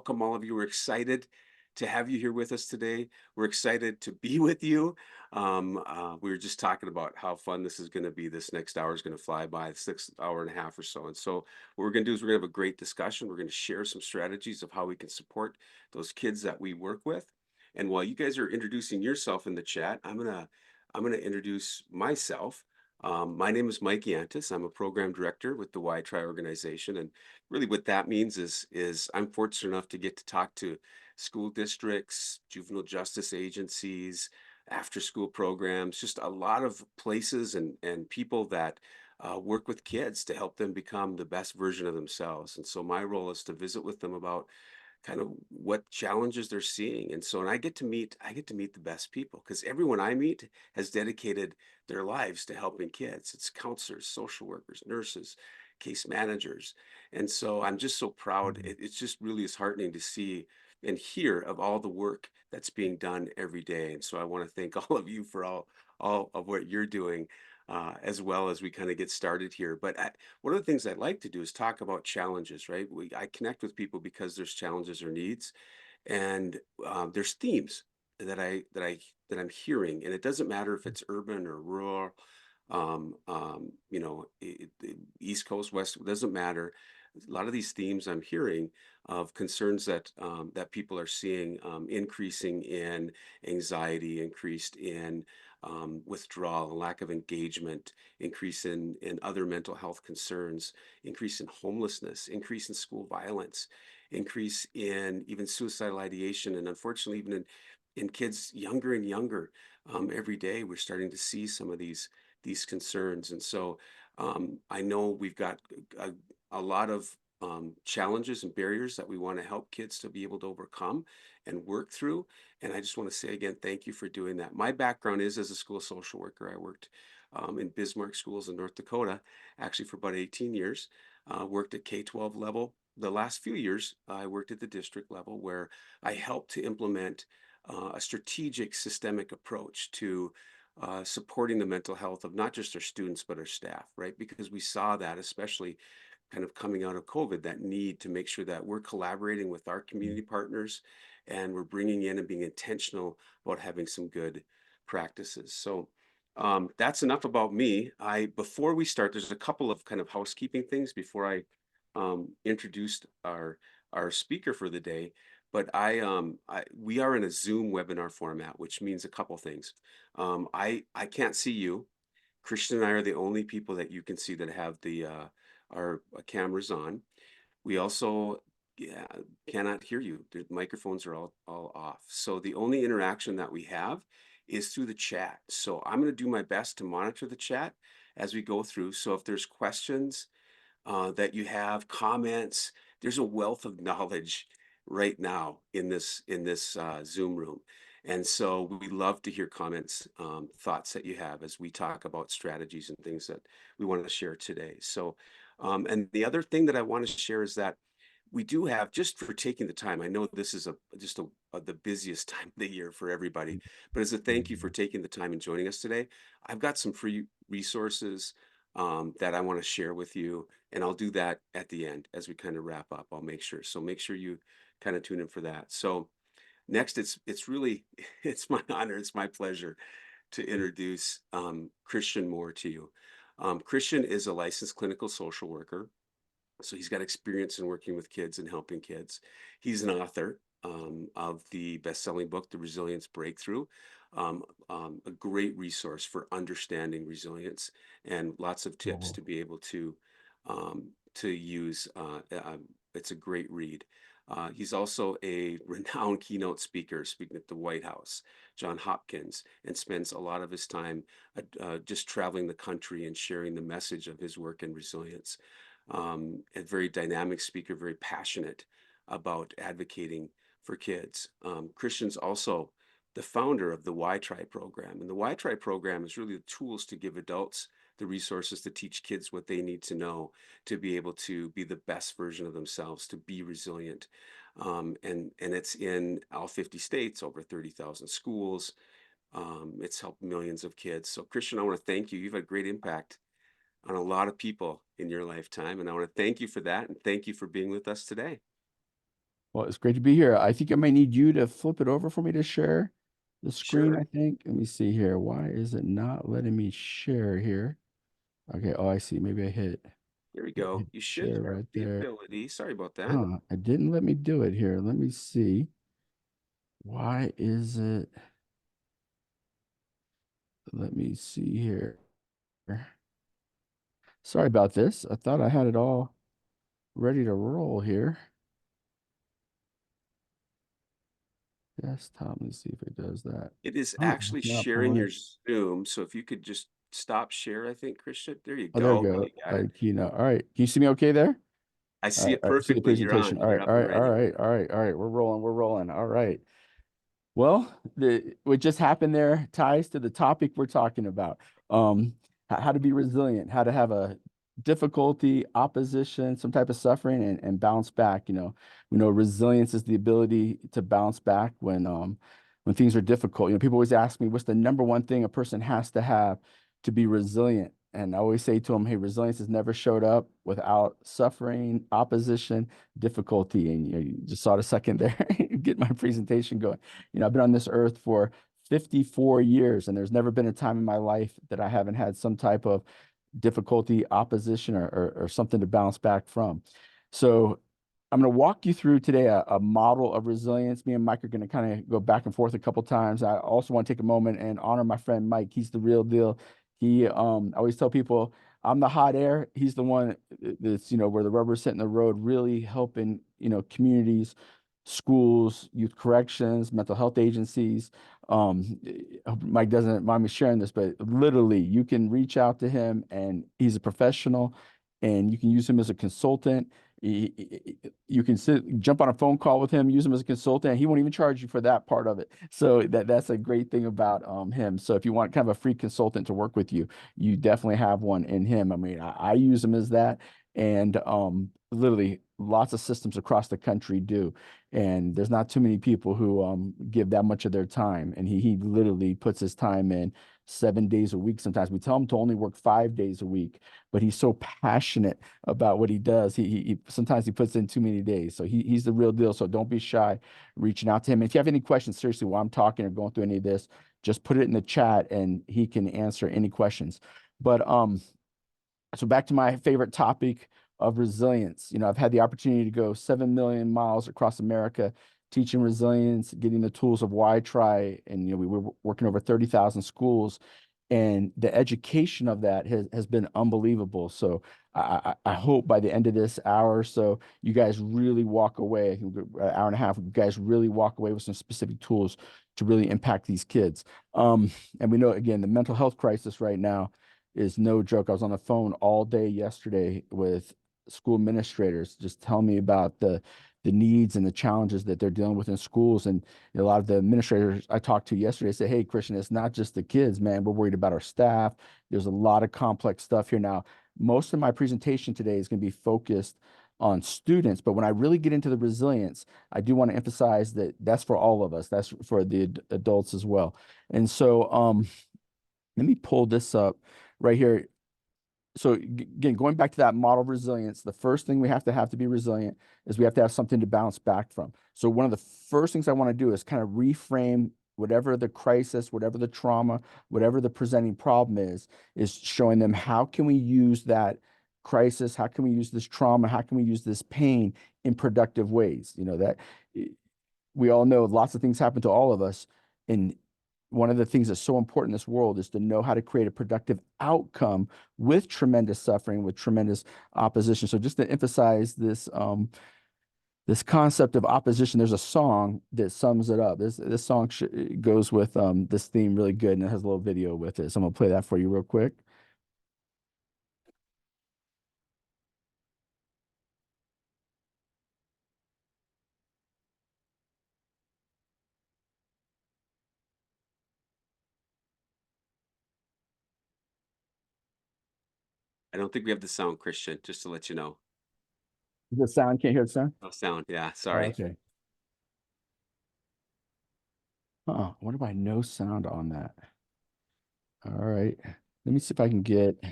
welcome all of you. We're excited to have you here with us today. We're excited to be with you. We were just talking about how fun this is going to be. This next hour is going to fly by, the next hour and a half or so. And so, what we're going to do is we're going to have a great discussion. We're going to share some strategies of how we can support those kids that we work with. And while you guys are introducing yourself in the chat, I'm gonna introduce myself. My name is Mike Yantis. I'm a program director with the Y Try organization, and really what that means is I'm fortunate enough to get to talk to school districts, juvenile justice agencies, after school programs, just a lot of places and people that work with kids to help them become the best version of themselves. And so my role is to visit with them about kind of what challenges they're seeing. And so, and I get to meet the best people because everyone I meet has dedicated their lives to helping kids. It's counselors, social workers, nurses, case managers. And so I'm just so proud. Mhm. It's just really is heartening to see and hear of all the work that's being done every day. And so I want to thank all of you for all of what you're doing. As well as we kind of get started here. One of the things I'd like to do is talk about challenges, right? I connect with people because there's challenges or needs, and there's themes that I that I that I'm hearing, and it doesn't matter if it's urban or rural, East Coast, West, it doesn't matter. A lot of these themes I'm hearing of concerns that people are seeing increasing in anxiety, increased in withdrawal, lack of engagement, increase in other mental health concerns, increase in homelessness, increase in school violence, increase in even suicidal ideation, and unfortunately, even in kids younger and younger. Every day, we're starting to see some of these concerns, and so I know we've got a, a lot of challenges and barriers that we want to help kids to be able to overcome and work through. And I just want to say again, thank you for doing that. My background is as a school social worker. I worked in Bismarck schools in North Dakota, actually for about 18 years. Worked at K-12 level. The last few years, I worked at the district level where I helped to implement a strategic systemic approach to supporting the mental health of not just our students, but our staff, right? Because we saw that, especially kind of coming out of COVID, that need to make sure that we're collaborating with our Mhm. community partners and we're bringing in and being intentional about having some good practices. So that's enough about me. Before we start, there's a couple of kind of housekeeping things before I introduced our speaker for the day. But we are in a Zoom webinar format, which means a couple things. I can't see you. Christian and I are the only people that you can see that have our cameras on. We also, yeah, cannot hear you. The microphones are all off. So the only interaction that we have is through the chat. So I'm going to do my best to monitor the chat as we go through. So if there's questions that you have, comments, there's a wealth of knowledge right now in this Zoom room. And so we love to hear comments, thoughts that you have as we talk about strategies and things that we want to share today. So, and the other thing that I want to share is that we do have, just for taking the time. I know this is the busiest time of the year for everybody, but as a thank you for Mhm. taking the time and joining us today, I've got some free resources that I want to share with you, and I'll do that at the end as we kind of wrap up. I'll make sure. So make sure you kind of tune in for that. So next, it's really it's my honor, it's my pleasure to introduce Christian Moore to you. Christian is a licensed clinical social worker, so he's got experience in working with kids and helping kids. He's an author of the best-selling book, The Resilience Breakthrough, a great resource for understanding resilience and lots of tips Mhm. to be able to use. It's a great read. He's also a renowned keynote speaker, speaking at the White House, John Hopkins, and spends a lot of his time just traveling the country and sharing the message of his work in resilience. A very dynamic speaker, very passionate about advocating for kids. Christian's also the founder of the Y Try program. And the Y Try program is really the tools to give adults the resources to teach kids what they need to know to be able to be the best version of themselves, to be resilient. And it's in all 50 states, over 30,000 schools. It's helped millions of kids. So, Christian, I want to thank you. You've had great impact on a lot of people in your lifetime. And I want to thank you for that and thank you for being with us today. Well, it's great to be here. I think I might need you to flip it over for me to share the screen, Sure. I think. Let me see here. Why is it not letting me share here? Okay. Oh, I see. Here we Maybe I hit go. You should share have right the there. ability. Sorry about that. Huh. It didn't let me do it here. Let me see. Why is it? Let me see here. Sorry about this. I thought I had it all ready to roll here. Desktop. Let me see if it does that. It is Oh, actually it's not sharing pulling. your Zoom. So if you could just stop share, I think, Christian. There you Oh, there we go. go. You got it. Keynote. All right. Can you see me okay there? I see it All right. See the perfectly. You're presentation. on. All You're right. up All and right. All ready. right. All right. All right. We're rolling. We're rolling. All right. Well, what just happened there ties to the topic we're talking about. How to be resilient, how to have a difficulty, opposition, some type of suffering, and bounce back. We know resilience is the ability to bounce back when things are difficult. People always ask me, what's the number one thing a person has to have to be resilient? And I always say to them, hey, resilience has never showed up without suffering, opposition, difficulty. And you just saw the second there, get my presentation going. I've been on this earth for 54 years, and there's never been a time in my life that I haven't had some type of difficulty, opposition, or something to bounce back from. So I'm going to walk you through today a model of resilience. Me and Mike are going to kind of go back and forth a couple times. I also want to take a moment and honor my friend Mike. He's the real deal. I always tell people I'm the hot air. He's the one that's, where the rubber's hitting the road, really helping, communities, schools, youth corrections, mental health agencies. I hope Mike doesn't mind me sharing this, but literally you can reach out to him and he's a professional and you can use him as a consultant. You can jump on a phone call with him, use him as a consultant, and he won't even charge you for that part of it. So that's a great thing about him. So if you want kind of a free consultant to work with you, you definitely have one in him. I mean, I use him as that, and literally lots of systems across the country do. And there's not too many people who give that much of their time. And he literally puts his time in 7 days a week. Sometimes we tell him to only work 5 days a week, but he's so passionate about what he does. Sometimes he puts in too many days. So he's the real deal. So don't be shy reaching out to him. And if you have any questions, seriously, while I'm talking or going through any of this, just put it in the chat and he can answer any questions. But so back to my favorite topic of resilience. I've had the opportunity to go 7 million miles across America teaching resilience, getting the tools of why try. And, we were working over 30,000 schools. And the education of that has been unbelievable. So I hope by the end of this hour or so, you guys really walk away, I think an hour and a half, you guys really walk away with some specific tools to really impact these kids. And we know, again, the mental health crisis right now is no joke. I was on the phone all day yesterday with school administrators, just telling me about the needs and the challenges that they're dealing with in schools. And a lot of the administrators I talked to yesterday said, hey, Christian, it's not just the kids, man. We're worried about our staff. There's a lot of complex stuff here now. Most of my presentation today is going to be focused on students, but when I really get into the resilience, I do want to emphasize that that's for all of us. That's for the adults as well. And so, let me pull this up right here. So again, going back to that model of resilience, the first thing we have to be resilient is we have to have something to bounce back from. So one of the first things I want to do is kind of reframe whatever the crisis, whatever the trauma, whatever the presenting problem is showing them how can we use that crisis, how can we use this trauma, how can we use this pain in productive ways? That we all know lots of things happen to all of us. And one of the things that's so important in this world is to know how to create a productive outcome with tremendous suffering, with tremendous opposition. So just to emphasize this concept of opposition, there's a song that sums it up. This song goes with this theme really good, and it has a little video with it. So I'm gonna play that for you real quick. I don't think we have the sound, Christian, just to let you know. The sound, can't hear the sound? No sound. Yeah, Oh, sorry. okay. I wonder why no sound on that. All right. Let me see if I can get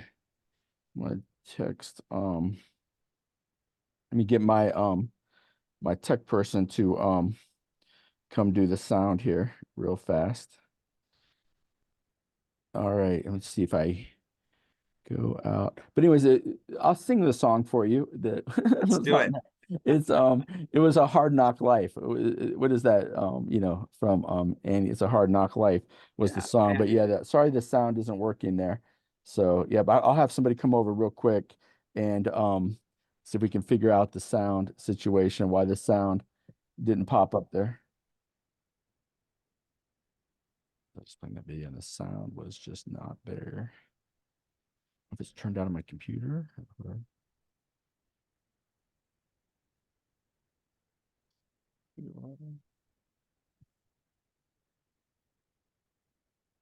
my text. Let me get my my tech person to come do the sound here real fast. All right, let's see if I go out. But anyways, I'll sing the song for you. Let's do it. It's it was a hard knock life. What is that? From Annie. It's a hard knock life was the Yeah. song. But yeah, sorry the sound isn't working there. So yeah, but I'll have somebody come over real quick and see if we can figure out the sound situation, why the sound didn't pop up there. I was playing that video and the sound was just not there. If it's turned on my computer.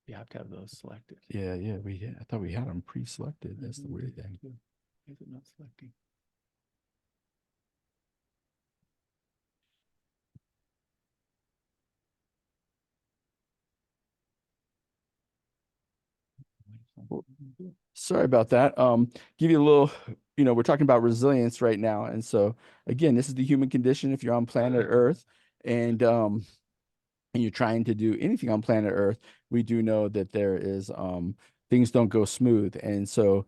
You have to have those selected. Yeah, I thought we had them pre-selected. That's the weird thing. Is it not selecting? Sorry about that. Give you a little, we're talking about resilience right now. And so again, this is the human condition if you're on planet Earth and you're trying to do anything on planet Earth, we do know that there is things don't go smooth. And so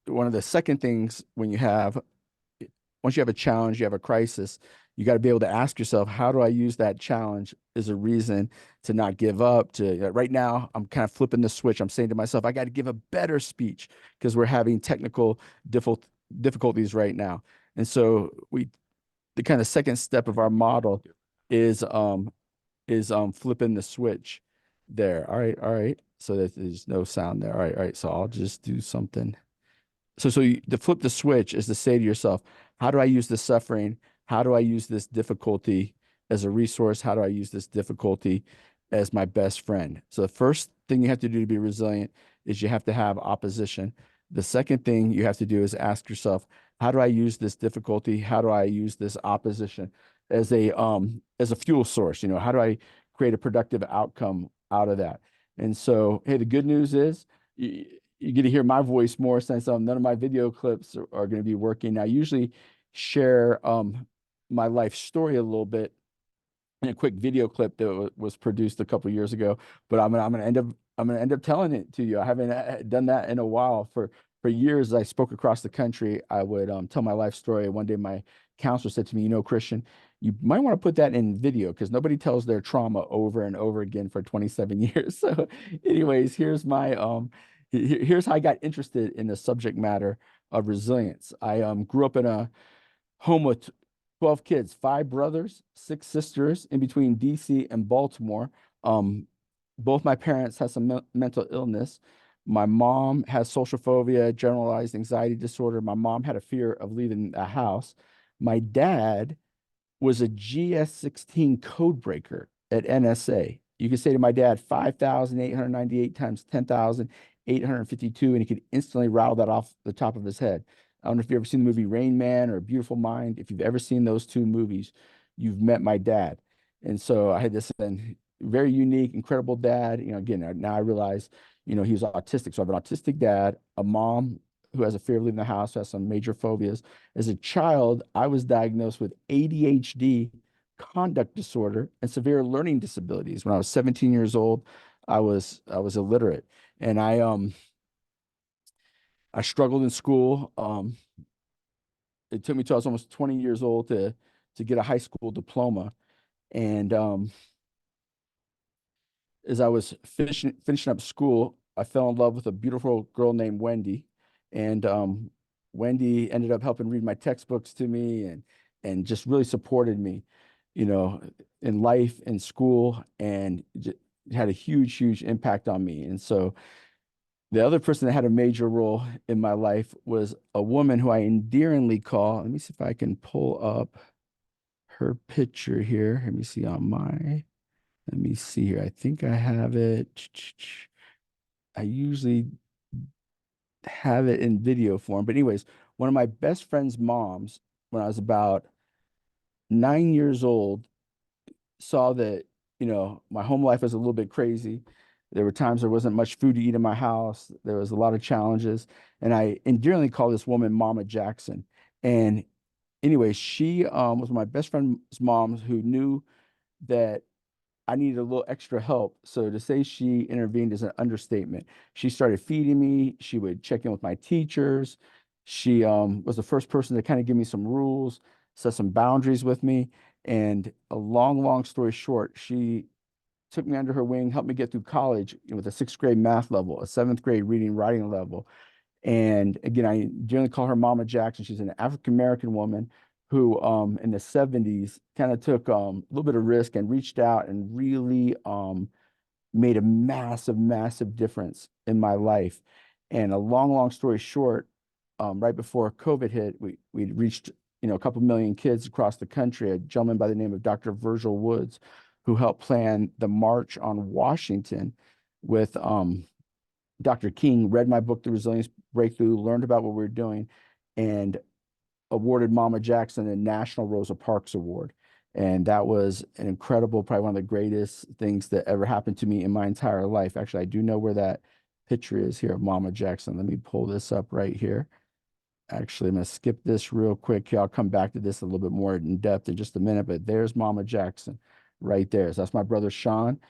one of the second things when you have once you have a challenge, you have a crisis, you got to be able to ask yourself, how do I use that challenge as a reason to not give up? Right now, I'm kind of flipping the switch. I'm saying to myself, I got to give a better speech because we're having technical difficulties right now. And so the kind of second step of our model is flipping the switch there. All right. So that there's no sound there. All right. So I'll just do something. So to flip the switch is to say to yourself, how do I use this suffering? How do I use this difficulty as a resource? How do I use this difficulty as my best friend? So the first thing you have to do to be resilient is you have to have opposition. The second thing you have to do is ask yourself, how do I use this difficulty? How do I use this opposition as a fuel source? How do I create a productive outcome out of that? And so, hey, the good news is you get to hear my voice more since none of my video clips are going to be working. I usually share my life story a little bit in a quick video clip that was produced a couple years ago, but I'm gonna end up telling it to you. I haven't done that in a while. For years, I spoke across the country. I would tell my life story. One day, my counselor said to me, Christian, you might want to put that in video because nobody tells their trauma over and over again for 27 years. So, anyways, here's here's how I got interested in the subject matter of resilience. I grew up in a home with 12 kids, 5 brothers, 6 sisters in between DC and Baltimore. Both my parents had some mental illness. My mom has social phobia, generalized anxiety disorder. My mom had a fear of leaving the house. My dad was a GS16 code breaker at NSA. You could say to my dad, 5,898 times 10,852, and he could instantly rattle that off the top of his head. I don't know if you've ever seen the movie Rain Man or Beautiful Mind. If you've ever seen those 2 movies, you've met my dad. And so I had this very unique, incredible dad. Again, now I realize, he was autistic. So I have an autistic dad, a mom who has a fear of leaving the house, who has some major phobias. As a child, I was diagnosed with ADHD, conduct disorder, and severe learning disabilities. When I was 17 years old, I was illiterate. And I struggled in school. It took me till I was almost 20 years old to get a high school diploma. And as I was finishing up school, I fell in love with a beautiful girl named Wendy. And Wendy ended up helping read my textbooks to me and just really supported me, in life and school, and had a huge impact on me. And so the other person that had a major role in my life was a woman who I endearingly call, let me see if I can pull up her picture here. Let me see here. I think I have it. I usually have it in video form. But anyways, one of my best friend's moms, when I was about 9 years old, saw that, my home life was a little bit crazy. There were times there wasn't much food to eat in my house. There was a lot of challenges. And I endearingly call this woman Mama Jackson. And anyway, she was my best friend's mom who knew that I needed a little extra help. So to say she intervened is an understatement. She started feeding me. She would check in with my teachers. She was the first person to kind of give me some rules, set some boundaries with me. And a long story short, she took me under her wing, helped me get through college with a sixth grade math level, a seventh grade reading writing level. And again, I generally call her Mama Jackson. She's an African American woman who in the 70s kind of took a little bit of risk and reached out and really made a massive difference in my life. And a long story short, right before COVID hit, we reached a couple million kids across the country. A gentleman by the name of Dr. Virgil Woods, who helped plan the March on Washington with Dr. King, read my book, The Resilience Breakthrough, learned about what we were doing, and awarded Mama Jackson a National Rosa Parks Award. And that was an incredible, probably one of the greatest things that ever happened to me in my entire life. Actually, I do know where that picture is here of Mama Jackson. Let me pull this up right here. Actually, I'm going to skip this real quick here. I'll come back to this a little bit more in depth in just a minute, but there's Mama Jackson right there. So that's my brother, Sean.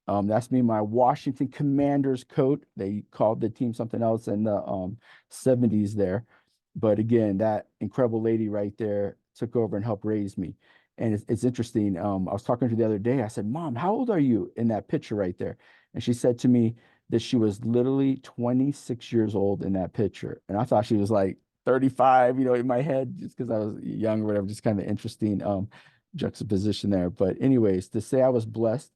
That's me, my Washington Commanders coat. They called the team something else in the 70s there. But again, that incredible lady right there took over and helped raise me. And it's interesting. I was talking to her the other day. I said, Mom, how old are you in that picture right there? And she said to me that she was literally 26 years old in that picture. And I thought she was like 35, in my head, just because I was young or whatever, just kind of interesting juxtaposition there. But anyways, to say I was blessed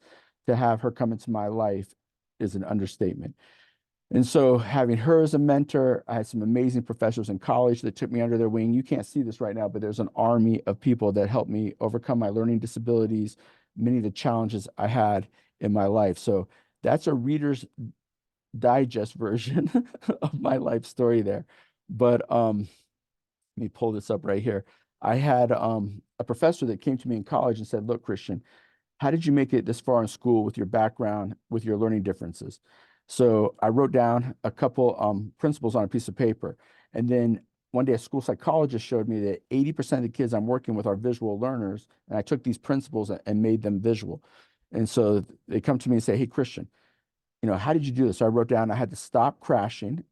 to have her come into my life is an understatement. And so having her as a mentor, I had some amazing professors in college that took me under their wing. You can't see this right now, but there's an army of people that helped me overcome my learning disabilities, many of the challenges I had in my life. So that's a Reader's Digest version of my life story there. But let me pull this up right here. I had a professor that came to me in college and said, look, Christian, how did you make it this far in school with your background, with your learning differences? So I wrote down a couple principles on a piece of paper. And then one day a school psychologist showed me that 80% of the kids I'm working with are visual learners. And I took these principles and made them visual. And so they come to me and say, hey, Christian, how did you do this? So I wrote down, I had to stop crashing.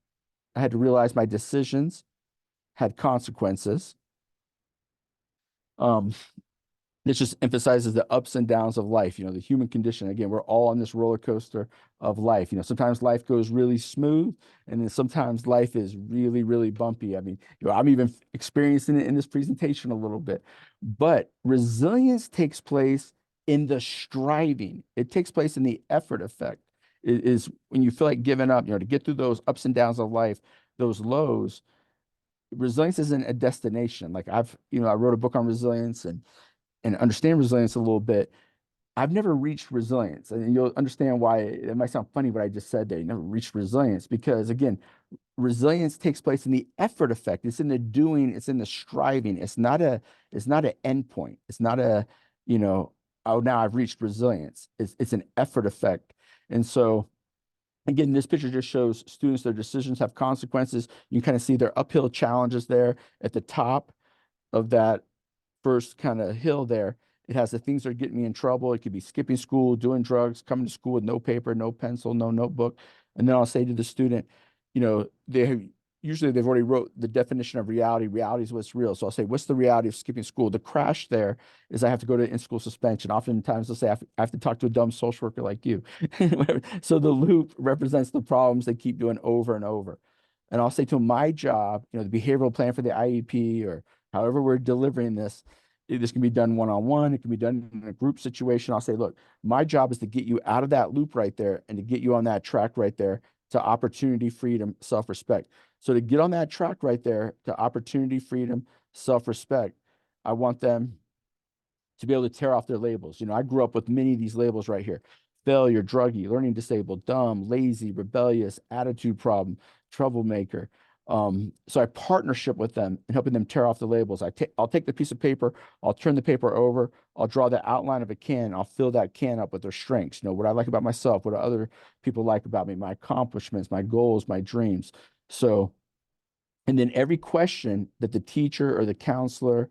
I had to realize my decisions had consequences. This just emphasizes the ups and downs of life, the human condition. Again, we're all on this roller coaster of life. Sometimes life goes really smooth, and then sometimes life is really bumpy. I mean, I'm even experiencing it in this presentation a little bit. But resilience takes place in the striving. It takes place in the effort effect. It is when you feel like giving up, to get through those ups and downs of life, those lows. Resilience isn't a destination. Like I wrote a book on resilience and understand resilience a little bit. I've never reached resilience, and you'll understand why it might sound funny what I just said there. You never reached resilience because, again, resilience takes place in the effort effect. It's in the doing. It's in the striving. It's not an end point. It's not oh, now I've reached resilience. It's an effort effect. And so, again, this picture just shows students, their decisions have consequences. You can kind of see their uphill challenges there at the top of that first kind of hill there. It has the things that are getting me in trouble. It could be skipping school, doing drugs, coming to school with no paper, no pencil, no notebook. And then I'll say to the student, usually they've already wrote the definition of reality. Reality is what's real. So I'll say, what's the reality of skipping school? The crash there is I have to go to in-school suspension. Oftentimes they'll say, I have to talk to a dumb social worker like you. So the loop represents the problems they keep doing over and over. And I'll say to them, my job, the behavioral plan for the IEP or however we're delivering this, this can be done one-on-one. It can be done in a group situation. I'll say, look, my job is to get you out of that loop right there and to get you on that track right there to opportunity, freedom, self-respect. So to get on that track right there to opportunity, freedom, self-respect, I want them to be able to tear off their labels. I grew up with many of these labels right here: failure, druggie, learning disabled, dumb, lazy, rebellious, attitude problem, troublemaker. So I partnership with them in helping them tear off the labels. I'll take the piece of paper, I'll turn the paper over, I'll draw the outline of a can, I'll fill that can up with their strengths, what I like about myself, what other people like about me, my accomplishments, my goals, my dreams. So, and then every question that the teacher or the counselor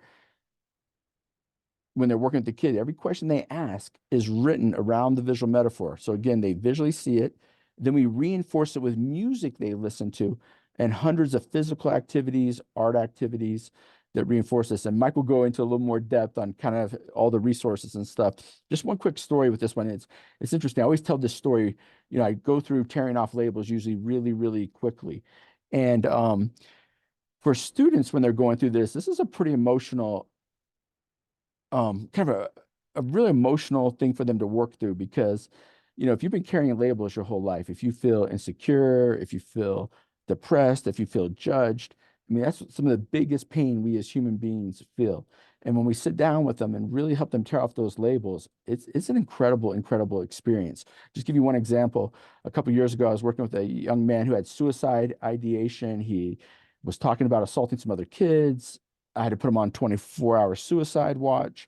when they're working with the kid, every question they ask is written around the visual metaphor. So again, they visually see it. Then we reinforce it with music they listen to and hundreds of physical activities, art activities that reinforce this. And Mike will go into a little more depth on kind of all the resources and stuff. Just one quick story with this one. It's interesting. I always tell this story, I go through tearing off labels usually really, really quickly. And for students, when they're going through this is a pretty emotional, kind of a really emotional thing for them to work through because, if you've been carrying labels your whole life, if you feel insecure, if you feel depressed, if you feel judged, I mean, that's some of the biggest pain we as human beings feel. And when we sit down with them and really help them tear off those labels, it's an incredible, incredible experience. Just give you one example. A couple of years ago, I was working with a young man who had suicide ideation. He was talking about assaulting some other kids. I had to put him on 24-hour suicide watch.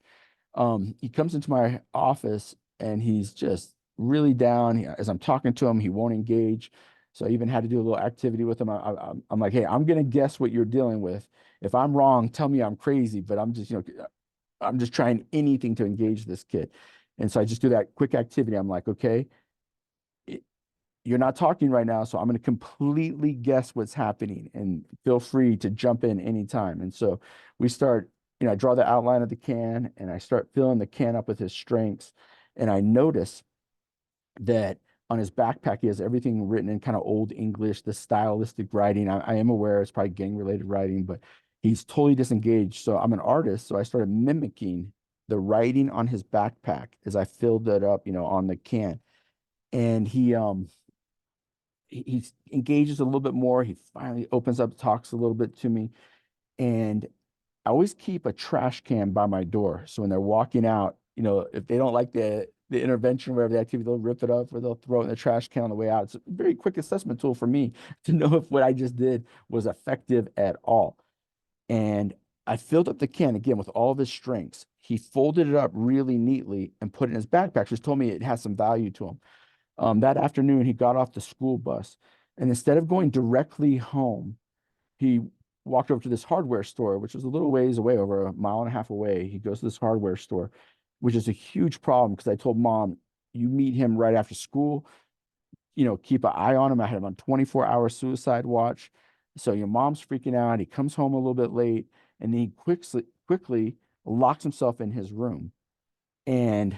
He comes into my office and he's just really down. As I'm talking to him, he won't engage. So I even had to do a little activity with him. I'm like, hey, I'm going to guess what you're dealing with. If I'm wrong, tell me I'm crazy, but I'm just trying anything to engage this kid. And so I just do that quick activity. I'm like, okay, you're not talking right now, so I'm going to completely guess what's happening and feel free to jump in anytime. And so we start, I draw the outline of the can and I start filling the can up with his strengths. And I notice that on his backpack, he has everything written in kind of old English, the stylistic writing. I am aware it's probably gang related writing, but he's totally disengaged. So I'm an artist. So I started mimicking the writing on his backpack as I filled it up, on the can. And he engages a little bit more. He finally opens up, talks a little bit to me. And I always keep a trash can by my door. So when they're walking out, if they don't like the intervention, whatever the activity, they'll rip it up or they'll throw it in the trash can on the way out. It's a very quick assessment tool for me to know if what I just did was effective at all. And I filled up the can again with all of his strengths. He folded it up really neatly and put it in his backpack, which told me it has some value to him. That afternoon, he got off the school bus and instead of going directly home, he walked over to this hardware store, which was a little ways away, over 1.5 miles away. He goes to this hardware store, which is a huge problem because I told Mom, you meet him right after school, keep an eye on him. I had him on 24-hour suicide watch. So your Mom's freaking out. He comes home a little bit late and then he quickly locks himself in his room. And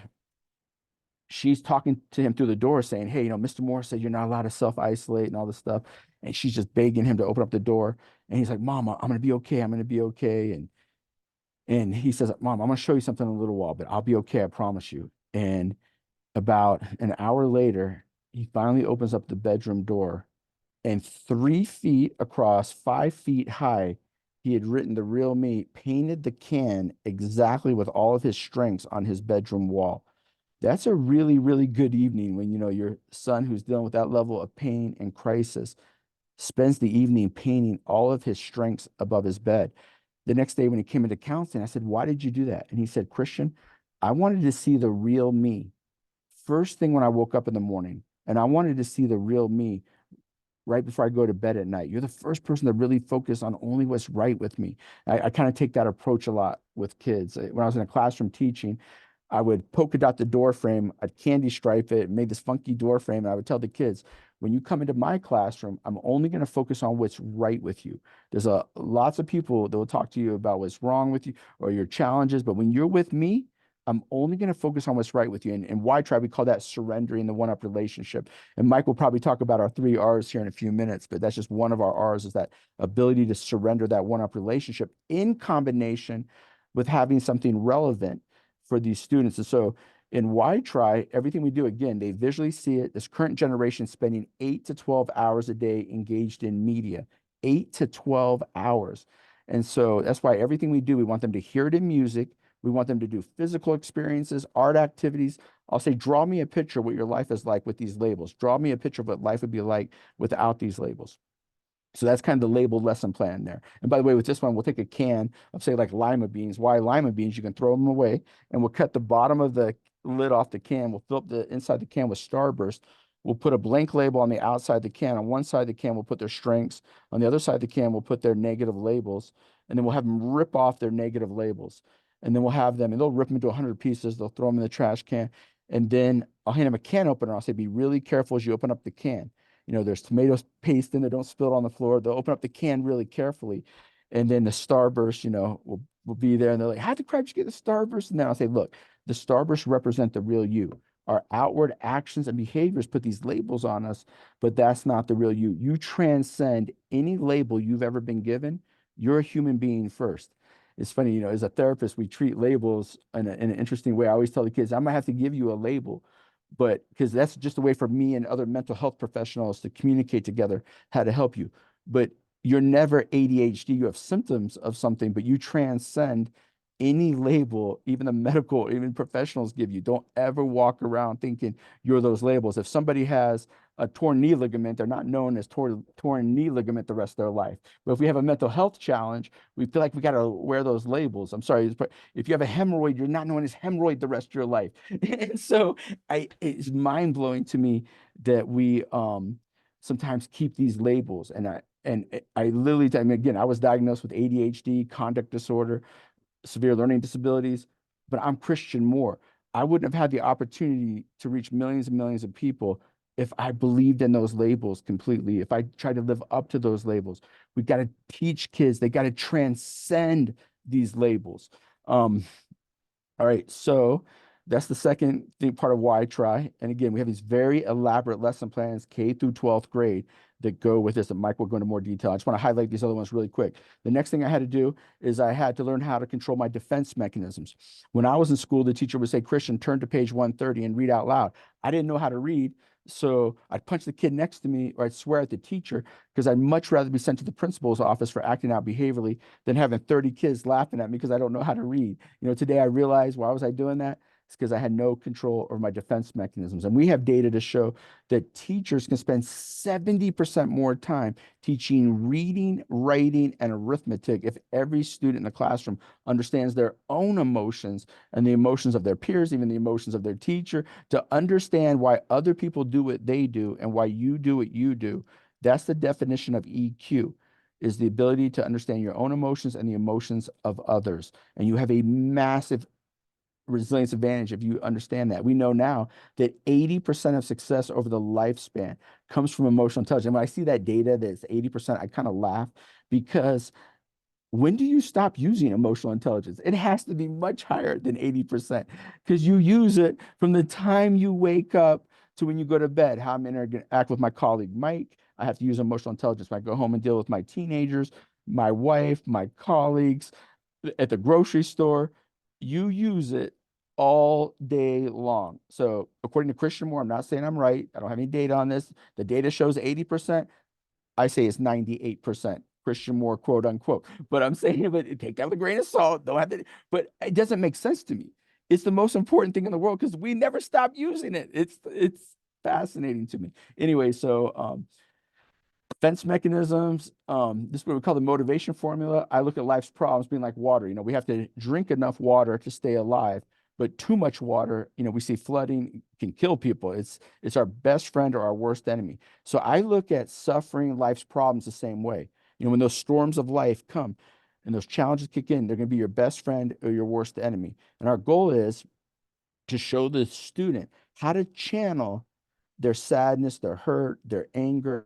she's talking to him through the door saying, hey, Mr. Moore said you're not allowed to self-isolate and all this stuff. And she's just begging him to open up the door. And he's like, Mom, I'm going to be okay. I'm going to be okay. And he says, Mom, I'm going to show you something in a little while, but I'll be okay. I promise you. And about an hour later, he finally opens up the bedroom door and 3 feet across, 5 feet high, he had written the real me, painted the can exactly with all of his strengths on his bedroom wall. That's a really, really good evening when, your son who's dealing with that level of pain and crisis spends the evening painting all of his strengths above his bed. The next day when he came into counseling, I said, why did you do that? And he said, Christian, I wanted to see the real me first thing when I woke up in the morning. And I wanted to see the real me right before I go to bed at night. You're the first person to really focus on only what's right with me. I kind of take that approach a lot with kids. When I was in a classroom teaching, I would polka dot the door frame, I'd candy stripe it, made this funky door frame, and I would tell the kids, when you come into my classroom, I'm only going to focus on what's right with you. There's lots of people that will talk to you about what's wrong with you or your challenges, but when you're with me, I'm only going to focus on what's right with you. And Y Tribe, we call that surrendering the one-up relationship. And Mike will probably talk about our 3 R's here in a few minutes, but that's just one of our R's, is that ability to surrender that one-up relationship in combination with having something relevant for these students. And so in Y Try, everything we do, again, they visually see it. This current generation spending 8 to 12 hours a day engaged in media, 8 to 12 hours. And so that's why everything we do, we want them to hear it in music. We want them to do physical experiences, art activities. I'll say, draw me a picture of what your life is like with these labels. Draw me a picture of what life would be like without these labels. So that's kind of the labeled lesson plan there. And by the way, with this one, we'll take a can of, say, like lima beans. Why lima beans? You can throw them away, and we'll cut the bottom of the lid off the can. We'll fill up the inside the can with Starburst. We'll put a blank label on the outside of the can. On one side of the can, we'll put their strengths. On the other side of the can, we'll put their negative labels. And then we'll have them rip off their negative labels. and then we'll have them, and they'll rip them into 100 pieces. They'll throw them in the trash can, and then I'll hand them a can opener. I'll say, be really careful as you open up the can. You know, there's tomato paste in there. Don't spill it on the floor. They'll open up the can really carefully, and then the Starburst, you know, will be there, and they're like, "How the crap did you get the Starburst?" And then I'll say, "Look, the Starburst represent the real you. Our outward actions and behaviors put these labels on us, but that's not the real you. You transcend any label you've ever been given. You're a human being first." It's funny, you know, as a therapist, we treat labels in an interesting way. I always tell the kids, I might have to give you a label, but because that's just a way for me and other mental health professionals to communicate together how to help you. But you're never ADHD. You have symptoms of something, but you transcend any label, even the medical, even professionals give you. Don't ever walk around thinking you're those labels. If somebody has a torn knee ligament, they're not known as torn knee ligament the rest of their life. But if we have a mental health challenge, we feel like we got to wear those labels. I'm sorry, but if you have a hemorrhoid, you're not known as hemorrhoid the rest of your life. And so it's mind blowing to me that we sometimes keep these labels. And I literally, I mean, again, I was diagnosed with ADHD, conduct disorder, severe learning disabilities, but I'm Christian Moore. I wouldn't have had the opportunity to reach millions and millions of people if I believed in those labels completely, if I tried to live up to those labels. We've got to teach kids, they got to transcend these labels. All right, so that's the second thing, part of why I try. And again, we have these very elaborate lesson plans, K through 12th grade, that go with this. And Mike will go into more detail. I just want to highlight these other ones really quick. The next thing I had to do is I had to learn how to control my defense mechanisms. When I was in school, the teacher would say, "Christian, turn to page 130 and read out loud." I didn't know how to read. So I'd punch the kid next to me, or I'd swear at the teacher, because I'd much rather be sent to the principal's office for acting out behaviorally than having 30 kids laughing at me because I don't know how to read. You know, today I realized, why was I doing that? It's because I had no control over my defense mechanisms. And we have data to show that teachers can spend 70% more time teaching reading, writing, and arithmetic if every student in the classroom understands their own emotions and the emotions of their peers, even the emotions of their teacher, to understand why other people do what they do and why you do what you do. That's the definition of EQ, is the ability to understand your own emotions and the emotions of others. And you have a massive resilience advantage if you understand that. We know now that 80% of success over the lifespan comes from emotional intelligence. And when I see that data that's 80%, I kind of laugh, because when do you stop using emotional intelligence? It has to be much higher than 80%, because you use it from the time you wake up to when you go to bed. How I'm going to interact with my colleague Mike, I have to use emotional intelligence. When I go home and deal with my teenagers, my wife, my colleagues, at the grocery store, you use it all day long. So according to Christian Moore, I'm not saying I'm right. I don't have any data on this. The data shows 80%. I say it's 98%. Christian Moore, quote unquote. But I'm saying, but take that with a grain of salt. Don't have to, but it doesn't make sense to me. It's the most important thing in the world because we never stop using it. It's fascinating to me. Anyway, so defense mechanisms. This is what we call the motivation formula. I look at life's problems being like water. You know, we have to drink enough water to stay alive, but too much water, you know, we see flooding can kill people. It's our best friend or our worst enemy. So I look at suffering, life's problems the same way. You know, when those storms of life come and those challenges kick in, they're going to be your best friend or your worst enemy. And our goal is to show the student how to channel their sadness, their hurt, their anger,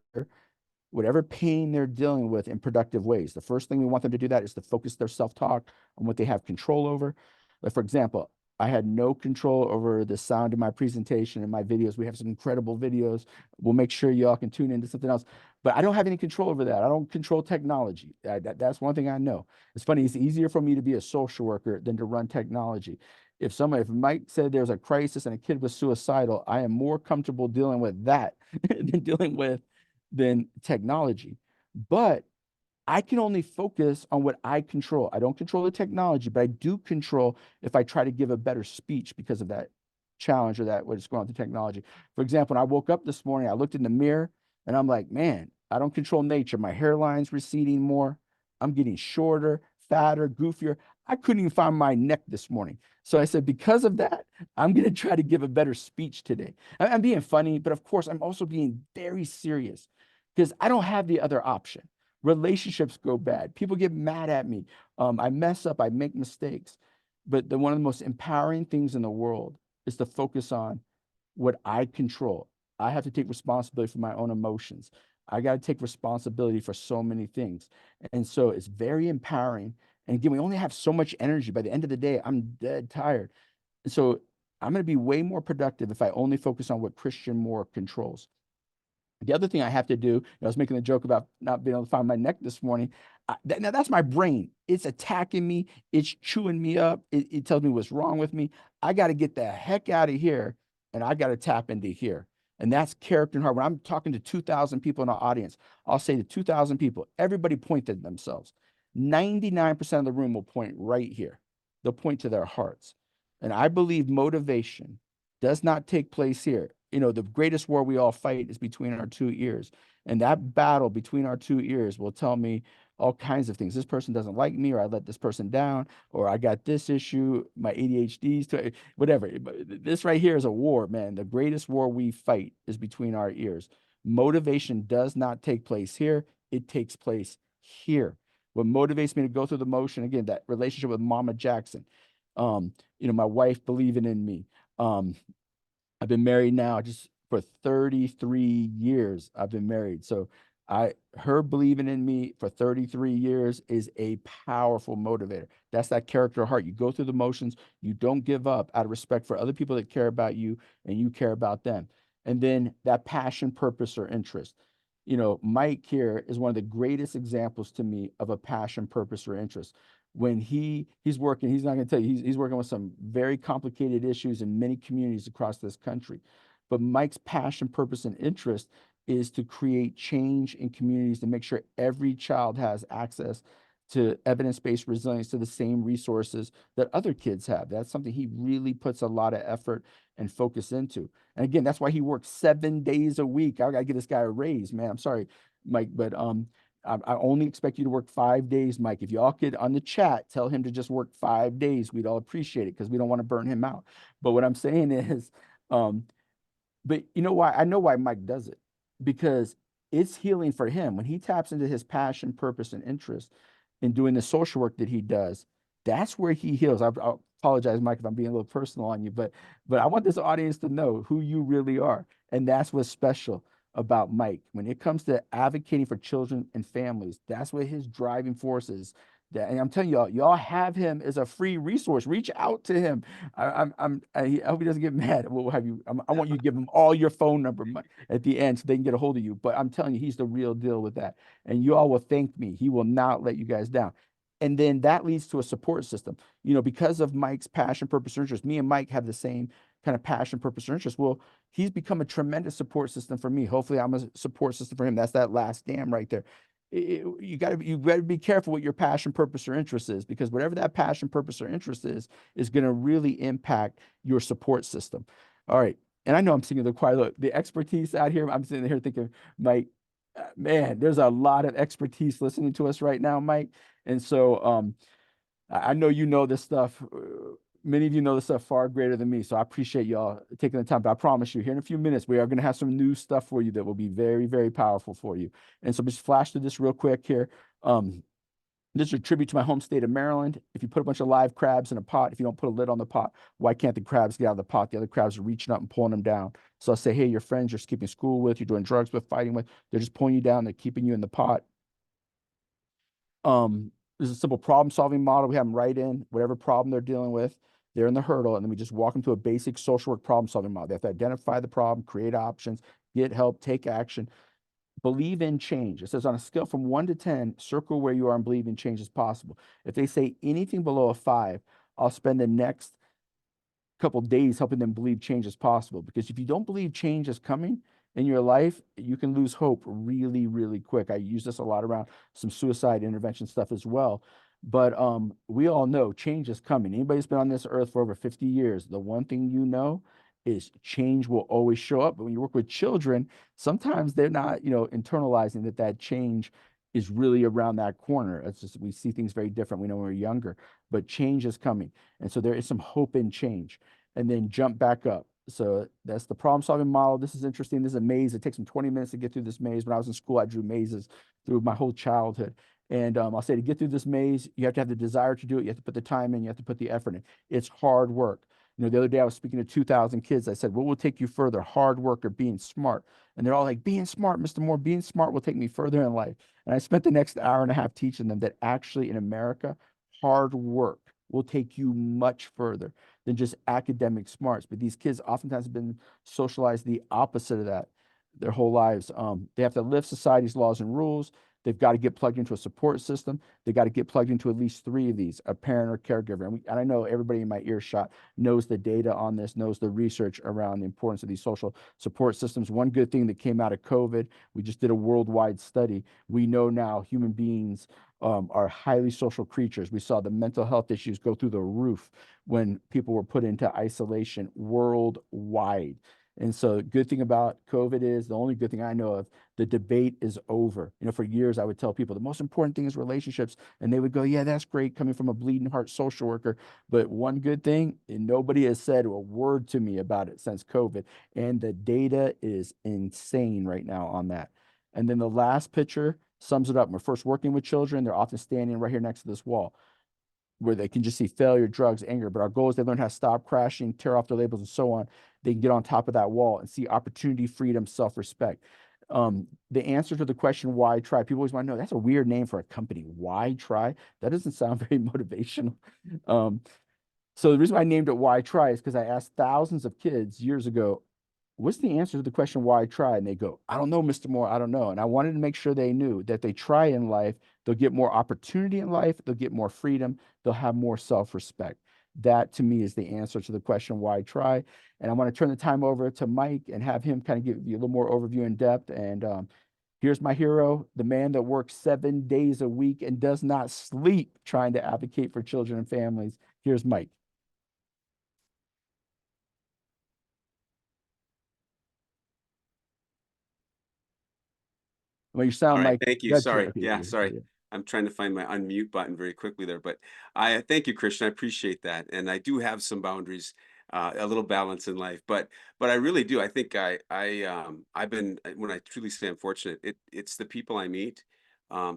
whatever pain they're dealing with in productive ways. The first thing we want them to do that is to focus their self-talk on what they have control over. Like, for example, I had no control over the sound of my presentation and my videos. We have some incredible videos. We'll make sure y'all can tune into something else, but I don't have any control over that. I don't control technology. That's one thing I know. It's funny. It's easier for me to be a social worker than to run technology. If Mike said there's a crisis and a kid was suicidal, I am more comfortable dealing with that than technology. But I can only focus on what I control. I don't control the technology, but I do control if I try to give a better speech because of that challenge or that what's going on with the technology. For example, when I woke up this morning, I looked in the mirror and I'm like, man, I don't control nature. My hairline's receding more. I'm getting shorter, fatter, goofier. I couldn't even find my neck this morning. So I said, because of that, I'm going to try to give a better speech today. I'm being funny, but of course, I'm also being very serious because I don't have the other option. Relationships go bad. People get mad at me. I mess up. I make mistakes. But one of the most empowering things in the world is to focus on what I control. I have to take responsibility for my own emotions. I got to take responsibility for so many things. And so it's very empowering. And again, we only have so much energy. By the end of the day, I'm dead tired. And so I'm going to be way more productive if I only focus on what Christian Moore controls. The other thing I have to do, I was making a joke about not being able to find my neck this morning. Now that's my brain. It's attacking me. It's chewing me up. It tells me what's wrong with me. I got to get the heck out of here, and I got to tap into here. And that's character and heart. When I'm talking to 2,000 people in our audience, I'll say to 2,000 people, everybody point at themselves. 99% of the room will point right here. They'll point to their hearts. And I believe motivation does not take place here. The greatest war we all fight is between our two ears. And that battle between our two ears will tell me all kinds of things. This person doesn't like me, or I let this person down, or I got this issue, my ADHD's, whatever. But this right here is a war, man. The greatest war we fight is between our ears. Motivation does not take place here. It takes place here. What motivates me to go through the motion, again, that relationship with Mama Jackson, my wife believing in me. I've been married now just for 33 years. I've been married. So her believing in me for 33 years is a powerful motivator. That's that character heart. You go through the motions. You don't give up out of respect for other people that care about you and you care about them. And then that passion, purpose, or interest. Mike here is one of the greatest examples to me of a passion, purpose, or interest. When he's working, he's not going to tell you, he's working with some very complicated issues in many communities across this country. But Mike's passion, purpose, and interest is to create change in communities to make sure every child has access to evidence-based resilience, to the same resources that other kids have. That's something he really puts a lot of effort and focus into. And again, that's why he works 7 days a week. I gotta get this guy a raise, man. I'm sorry, Mike, but I only expect you to work 5 days, Mike. If y'all could on the chat tell him to just work 5 days, we'd all appreciate it because we don't want to burn him out. But what I'm saying is, but you know why? I know why Mike does it, because it's healing for him. When he taps into his passion, purpose, and interest in doing the social work that he does, that's where he heals. I apologize, Mike, if I'm being a little personal on you, but I want this audience to know who you really are. And that's what's special about Mike. When it comes to advocating for children and families, that's what his driving force is. And I'm telling y'all have him as a free resource. Reach out to him. I hope he doesn't get mad. We'll have you. I want you to give him all your phone number at the end so they can get a hold of you. But I'm telling you, he's the real deal with that. And you all will thank me. He will not let you guys down. And then that leads to a support system. Because of Mike's passion, purpose, or interest, me and Mike have the same kind of passion, purpose, or interest. Well, he's become a tremendous support system for me. Hopefully, I'm a support system for him. That's that last dam right there. You got to be careful what your passion, purpose, or interest is, because whatever that passion, purpose, or interest is going to really impact your support system. All right. And I know I'm singing the choir. Look, the expertise out here, I'm sitting here thinking, Mike, man, there's a lot of expertise listening to us right now, Mike. And so I know you know this stuff. Many of you know this stuff far greater than me. So I appreciate y'all taking the time. But I promise you, here in a few minutes, we are going to have some new stuff for you that will be very, very powerful for you. And so just flash through this real quick here. This is a tribute to my home state of Maryland. If you put a bunch of live crabs in a pot, if you don't put a lid on the pot, why can't the crabs get out of the pot? The other crabs are reaching up and pulling them down. So I'll say, hey, your friends you're skipping school with, you're doing drugs with, fighting with, they're just pulling you down. They're keeping you in the pot. This is a simple problem-solving model. We have them write in whatever problem they're dealing with. They're in the hurdle, and then we just walk them to a basic social work problem-solving model. They have to identify the problem, create options, get help, take action, believe in change. It says on a scale from 1 to 10, circle where you are and believe in change is possible. If they say anything below a 5, I'll spend the next couple days helping them believe change is possible. Because if you don't believe change is coming in your life, you can lose hope really, really quick. I use this a lot around some suicide intervention stuff as well. But we all know change is coming. Anybody who's been on this earth for over 50 years, the one thing you know is change will always show up. But when you work with children, sometimes they're not, internalizing that change is really around that corner. It's just, we see things very different. We know when we're younger, but change is coming. And so there is some hope in change. And then jump back up. So that's the problem solving model. This is interesting. This is a maze. It takes them 20 minutes to get through this maze. When I was in school, I drew mazes through my whole childhood. And I'll say to get through this maze, you have to have the desire to do it. You have to put the time in. You have to put the effort in. It's hard work. You know, the other day I was speaking to 2,000 kids. I said, what will take you further, hard work or being smart? And they're all like, being smart, Mr. Moore, being smart will take me further in life. And I spent the next hour and a half teaching them that actually in America, hard work will take you much further than just academic smarts. But these kids oftentimes have been socialized the opposite of that their whole lives. They have to live society's laws and rules. They've got to get plugged into a support system. They got to get plugged into at least three of these, a parent or caregiver. And I know everybody in my earshot knows the data on this, knows the research around the importance of these social support systems. One good thing that came out of COVID, we just did a worldwide study. We know now human beings are highly social creatures. We saw the mental health issues go through the roof when people were put into isolation worldwide. And so good thing about COVID is the only good thing I know of, the debate is over. You know, for years I would tell people the most important thing is relationships. And they would go, yeah, that's great coming from a bleeding heart social worker. But one good thing, and nobody has said a word to me about it since COVID. And the data is insane right now on that. And then the last picture sums it up. When we're first working with children, they're often standing right here next to this wall where they can just see failure, drugs, anger. But our goal is they learn how to stop crashing, tear off their labels, and so on. They can get on top of that wall and see opportunity, freedom, self-respect. The answer to the question, why try? People always want to know, that's a weird name for a company. Why try? That doesn't sound very motivational. So the reason why I named it Why Try is because I asked thousands of kids years ago, what's the answer to the question why try? And they go, I don't know, Mr. Moore, I don't know. And I wanted to make sure they knew that they try in life, they'll get more opportunity in life, they'll get more freedom, they'll have more self-respect. That to me is the answer to the question why try. And I want to turn the time over to Mike and have him kind of give you a little more overview in depth. And here's my hero, the man that works 7 days a week and does not sleep trying to advocate for children and families. Here's Mike. Well, you All sound right, like thank you. good too. Sorry. Okay, Yeah, yeah, sorry. yeah. I'm trying to find my unmute button very quickly there, but I thank you, Christian. I appreciate that, and I do have some boundaries, a little balance in life, but I really do. I think I've been when I truly say I'm fortunate, it's the people I meet.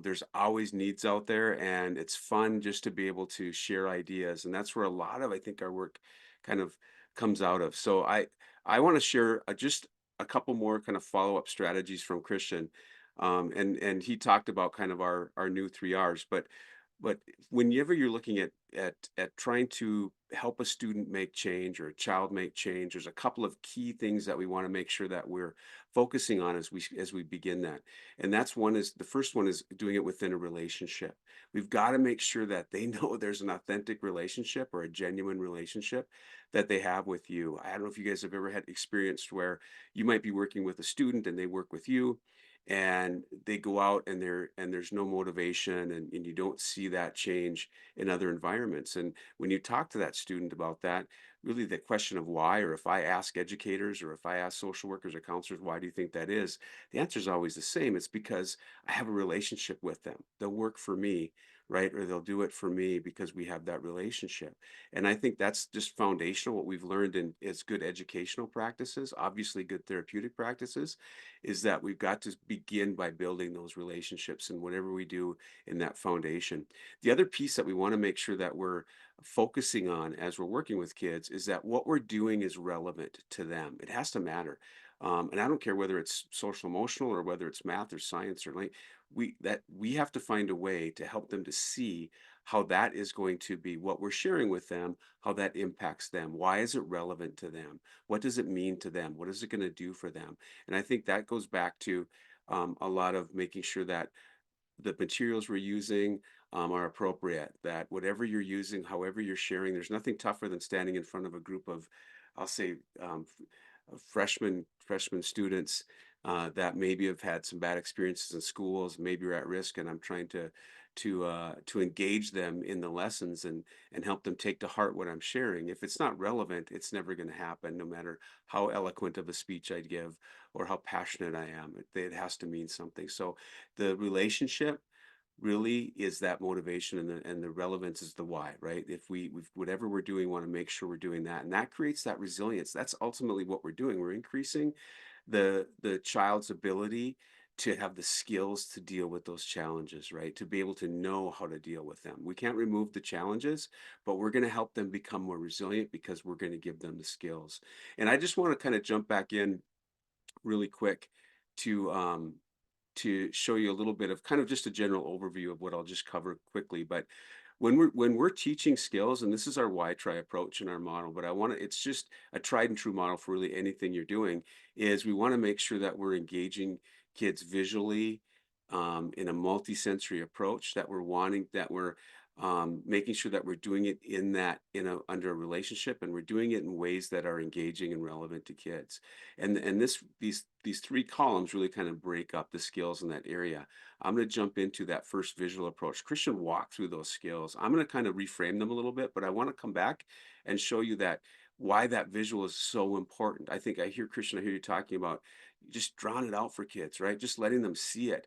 There's always needs out there, and it's fun just to be able to share ideas, and that's where a lot of I think our work kind of comes out of. So I want to share just a couple more kind of follow-up strategies from Christian and he talked about kind of our new 3 R's. But whenever you're looking at trying to help a student make change or a child make change, there's a couple of key things that we want to make sure that we're focusing on as we begin that. And that's one is the first one is doing it within a relationship. We've got to make sure that they know there's an authentic relationship or a genuine relationship that they have with you. I don't know if you guys have ever had experienced where you might be working with a student and they work with you and they go out and there's no motivation and you don't see that change in other environments. And when you talk to that student about that, really the question of why, or if I ask educators or if I ask social workers or counselors, why do you think that is? The answer is always the same. It's because I have a relationship with them. They'll work for me, right? Or they'll do it for me because we have that relationship. And I think that's just foundational. What we've learned in is good educational practices, obviously good therapeutic practices, is that we've got to begin by building those relationships and whatever we do in that foundation. The other piece that we want to make sure that we're focusing on as we're working with kids is that what we're doing is relevant to them. It has to matter. And I don't care whether it's social emotional or whether it's math or science or like we have to find a way to help them to see how that is going to be what we're sharing with them, how that impacts them. Why is it relevant to them? What does it mean to them? What is it going to do for them? And I think that goes back to a lot of making sure that the materials we're using are appropriate, that whatever you're using, however you're sharing, there's nothing tougher than standing in front of a group of, I'll say, freshman students that maybe have had some bad experiences in schools, maybe are at risk, and I'm trying to engage them in the lessons and help them take to heart what I'm sharing. If it's not relevant, it's never going to happen, no matter how eloquent of a speech I give or how passionate I am. It has to mean something. So the relationship really is that motivation, and the relevance is the why, right? If we've whatever we're doing, want to make sure we're doing that, and that creates that resilience. That's ultimately what we're doing. We're increasing the child's ability to have the skills to deal with those challenges, right? To be able to know how to deal with them. We can't remove the challenges, but we're going to help them become more resilient because we're going to give them the skills. And I just want to kind of jump back in really quick to show you a little bit of kind of just a general overview of what I'll just cover quickly. But when we're teaching skills, and this is our why try approach in our model, but it's just a tried and true model for really anything you're doing, is we want to make sure that we're engaging kids visually, in a multisensory approach, that we're making sure that we're doing it under a relationship, and we're doing it in ways that are engaging and relevant to kids. And these three columns really kind of break up the skills in that area. I'm going to jump into that first visual approach. Christian walked through those skills. I'm going to kind of reframe them a little bit, but I want to come back and show you that why that visual is so important. I think Christian, I hear you talking about just drawing it out for kids, right? Just letting them see it.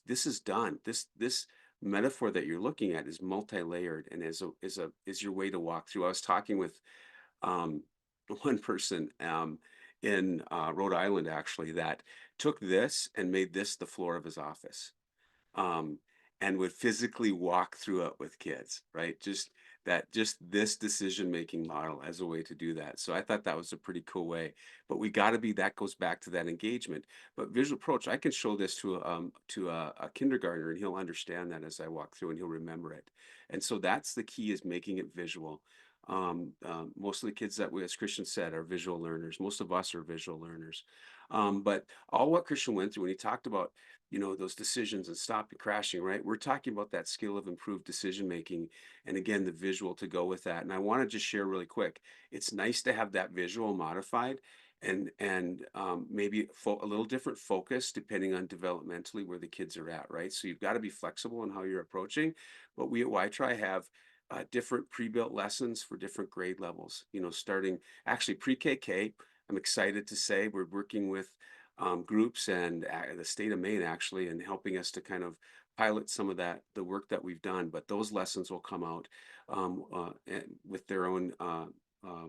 This is done. This metaphor that you're looking at is multi-layered and is your way to walk through. I was talking with um, one person in Rhode Island, actually, that took this and made this the floor of his office, um, and would physically walk through it with kids, right? Just this decision-making model as a way to do that. So I thought that was a pretty cool way. But that goes back to that engagement. But visual approach, I can show this to a kindergartner, and he'll understand that as I walk through, and he'll remember it. And so that's the key, is making it visual. Most of the kids as Christian said, are visual learners. Most of us are visual learners. But all what Christian went through when he talked about, those decisions and stopping crashing, right? We're talking about that skill of improved decision making, and again, the visual to go with that. And I want to just share really quick. It's nice to have that visual modified, and maybe a little different focus depending on developmentally where the kids are at, right? So you've got to be flexible in how you're approaching. But we at YTRI have different pre-built lessons for different grade levels. Starting actually pre-KK. I'm excited to say we're working with groups and the state of Maine, actually, and helping us to kind of pilot some of the work that we've done. But those lessons will come out with their own uh, uh,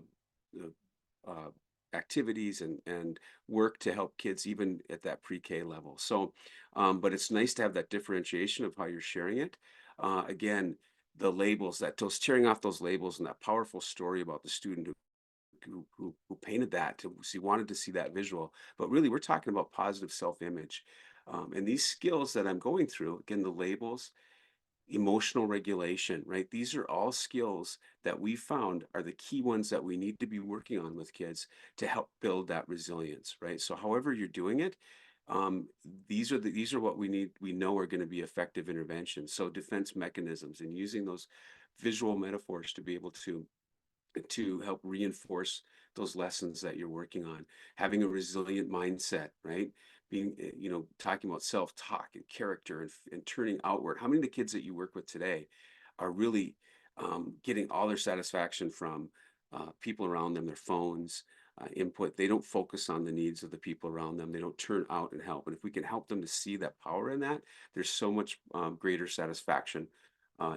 activities and work to help kids even at that pre-K level. So, but it's nice to have that differentiation of how you're sharing it. Again, the labels, those tearing off those labels, and that powerful story about the student who painted that wanted to see that visual. But really, we're talking about positive self-image. And these skills that I'm going through, again, the labels, emotional regulation, right? These are all skills that we found are the key ones that we need to be working on with kids to help build that resilience, right? So however you're doing it, these are what we know are going to be effective interventions. So defense mechanisms, and using those visual metaphors to be able to help reinforce those lessons that you're working on. Having a resilient mindset, right? Being, talking about self-talk and character, and turning outward. How many of the kids that you work with today are really getting all their satisfaction from people around them, their phones, input? They don't focus on the needs of the people around them. They don't turn out and help. And if we can help them to see that power in that, there's so much greater satisfaction